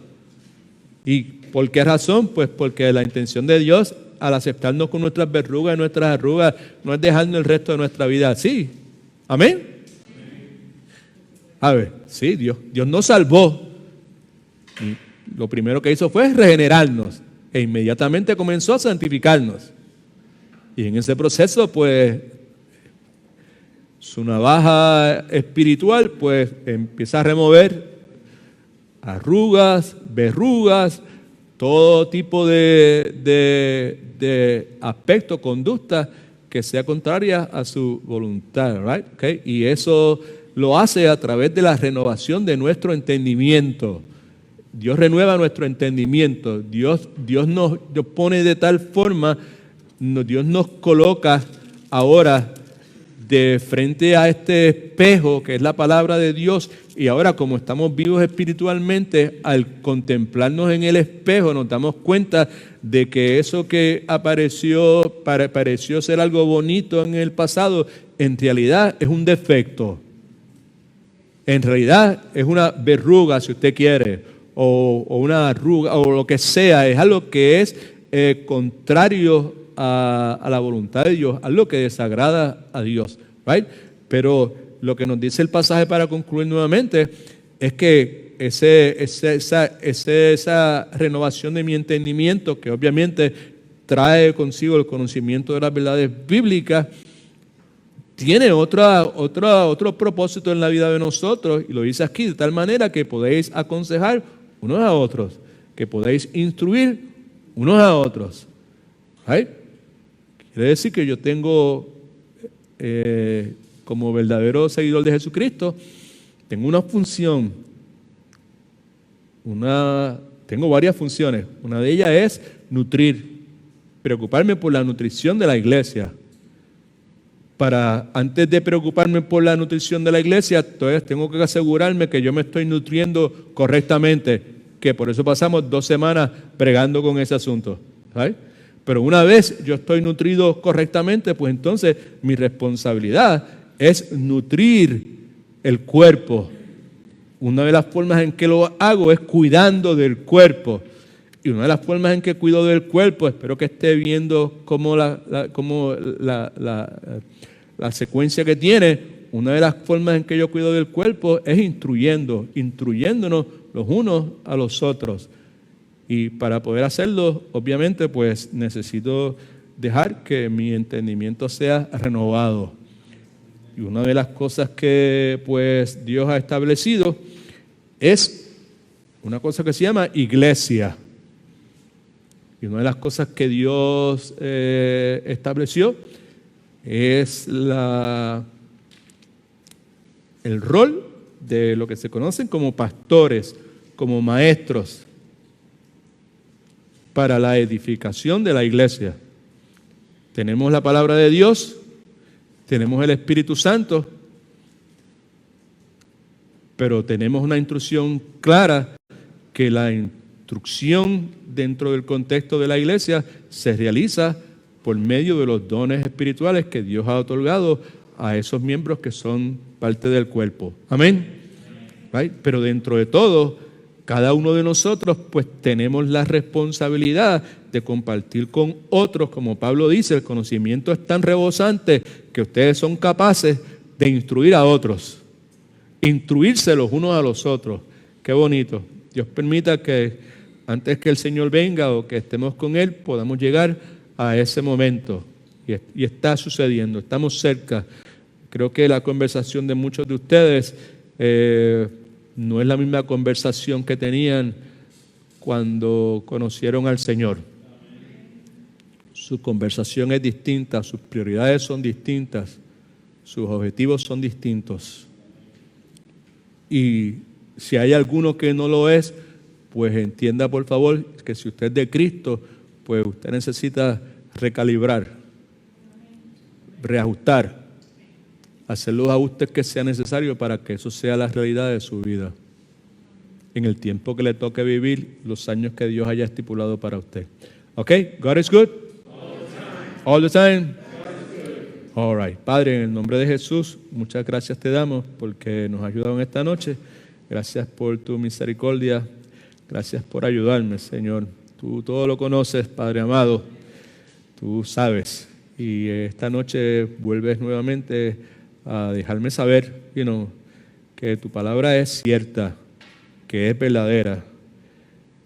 ¿Y por qué razón? Pues porque la intención de Dios, al aceptarnos con nuestras verrugas y nuestras arrugas, no es dejarnos el resto de nuestra vida así. ¿Amén? A ver, sí, Dios nos salvó. Y lo primero que hizo fue regenerarnos. E inmediatamente comenzó a santificarnos. Y en ese proceso, pues, su navaja espiritual, pues, empieza a remover arrugas, verrugas, todo tipo de aspecto, conducta que sea contraria a su voluntad, right? Okay? Y eso lo hace a través de la renovación de nuestro entendimiento. Dios renueva nuestro entendimiento. Dios nos pone de tal forma, Dios nos coloca ahora de frente a este espejo que es la palabra de Dios, y ahora como estamos vivos espiritualmente, al contemplarnos en el espejo nos damos cuenta de que eso que pareció ser algo bonito en el pasado, en realidad es un defecto. En realidad es una verruga, si usted quiere, o una arruga, o lo que sea, es algo que es contrario a la voluntad de Dios, algo que desagrada a Dios, right? Pero lo que nos dice el pasaje para concluir nuevamente es que esa renovación de mi entendimiento, que obviamente trae consigo el conocimiento de las verdades bíblicas, tiene otro propósito en la vida de nosotros, y lo dice aquí, de tal manera que podéis aconsejar unos a otros, que podéis instruir unos a otros. ¿Right? Quiere decir que yo tengo, como verdadero seguidor de Jesucristo, tengo una función, tengo varias funciones. Una de ellas es nutrir, preocuparme por la nutrición de la iglesia. Antes de preocuparme por la nutrición de la iglesia, entonces tengo que asegurarme que yo me estoy nutriendo correctamente, que por eso pasamos 2 semanas bregando con ese asunto, ¿sabes? Pero una vez yo estoy nutrido correctamente, pues entonces mi responsabilidad es nutrir el cuerpo. Una de las formas en que lo hago es cuidando del cuerpo. Y una de las formas en que cuido del cuerpo, espero que esté viendo cómo la secuencia que tiene. Una de las formas en que yo cuido del cuerpo es instruyéndonos los unos a los otros. Y para poder hacerlo, obviamente, pues necesito dejar que mi entendimiento sea renovado. Y una de las cosas que pues Dios ha establecido es una cosa que se llama iglesia. Y una de las cosas que Dios estableció es el rol de lo que se conocen como pastores, como maestros, para la edificación de la iglesia. Tenemos la palabra de Dios, tenemos el Espíritu Santo, pero tenemos una instrucción clara que la instrucción dentro del contexto de la iglesia se realiza por medio de los dones espirituales que Dios ha otorgado a esos miembros que son parte del cuerpo. Amén. Right? Pero dentro de todo, cada uno de nosotros pues tenemos la responsabilidad de compartir con otros, como Pablo dice, el conocimiento es tan rebosante que ustedes son capaces de instruir a otros, instruirse los unos a los otros. Qué bonito. Dios permita que antes que el Señor venga o que estemos con Él, podamos llegar a ese momento. Y está sucediendo, estamos cerca. Creo que la conversación de muchos de ustedes no es la misma conversación que tenían cuando conocieron al Señor. Su conversación es distinta, sus prioridades son distintas, sus objetivos son distintos. Y si hay alguno que no lo es, pues entienda por favor que si usted es de Cristo, pues usted necesita recalibrar, reajustar, hacer los ajustes que sea necesario para que eso sea la realidad de su vida. En el tiempo que le toque vivir, los años que Dios haya estipulado para usted. ¿Ok? God is good? All the time? All right. Padre, en el nombre de Jesús, muchas gracias te damos porque nos has ayudado en esta noche. Gracias por tu misericordia. Gracias por ayudarme, Señor. Tú todo lo conoces, Padre amado. Tú sabes. Y esta noche vuelves nuevamente a dejarme saber, que tu palabra es cierta, que es verdadera,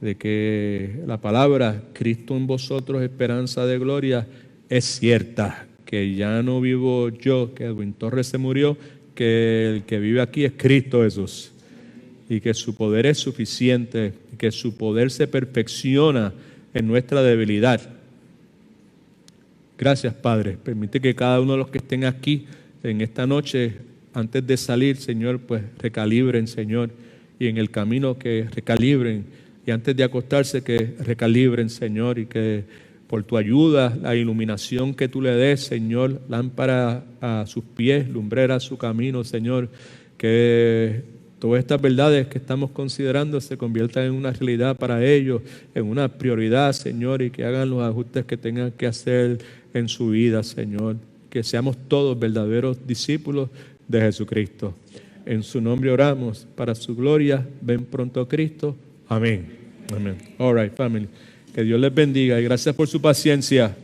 de que la palabra Cristo en vosotros, esperanza de gloria, es cierta, que ya no vivo yo, que Edwin Torres se murió, que el que vive aquí es Cristo Jesús, y que su poder es suficiente, y que su poder se perfecciona en nuestra debilidad. Gracias, Padre. Permite que cada uno de los que estén aquí en esta noche, antes de salir, Señor, pues recalibren, Señor, y en el camino que recalibren, y antes de acostarse que recalibren, Señor, y que por tu ayuda, la iluminación que tú le des, Señor, lámpara a sus pies, lumbrera a su camino, Señor, que todas estas verdades que estamos considerando se conviertan en una realidad para ellos, en una prioridad, Señor, y que hagan los ajustes que tengan que hacer en su vida, Señor. Que seamos todos verdaderos discípulos de Jesucristo. En su nombre oramos, para su gloria. Ven pronto, Cristo. Amén. Amén. All right, family. Que Dios les bendiga y gracias por su paciencia.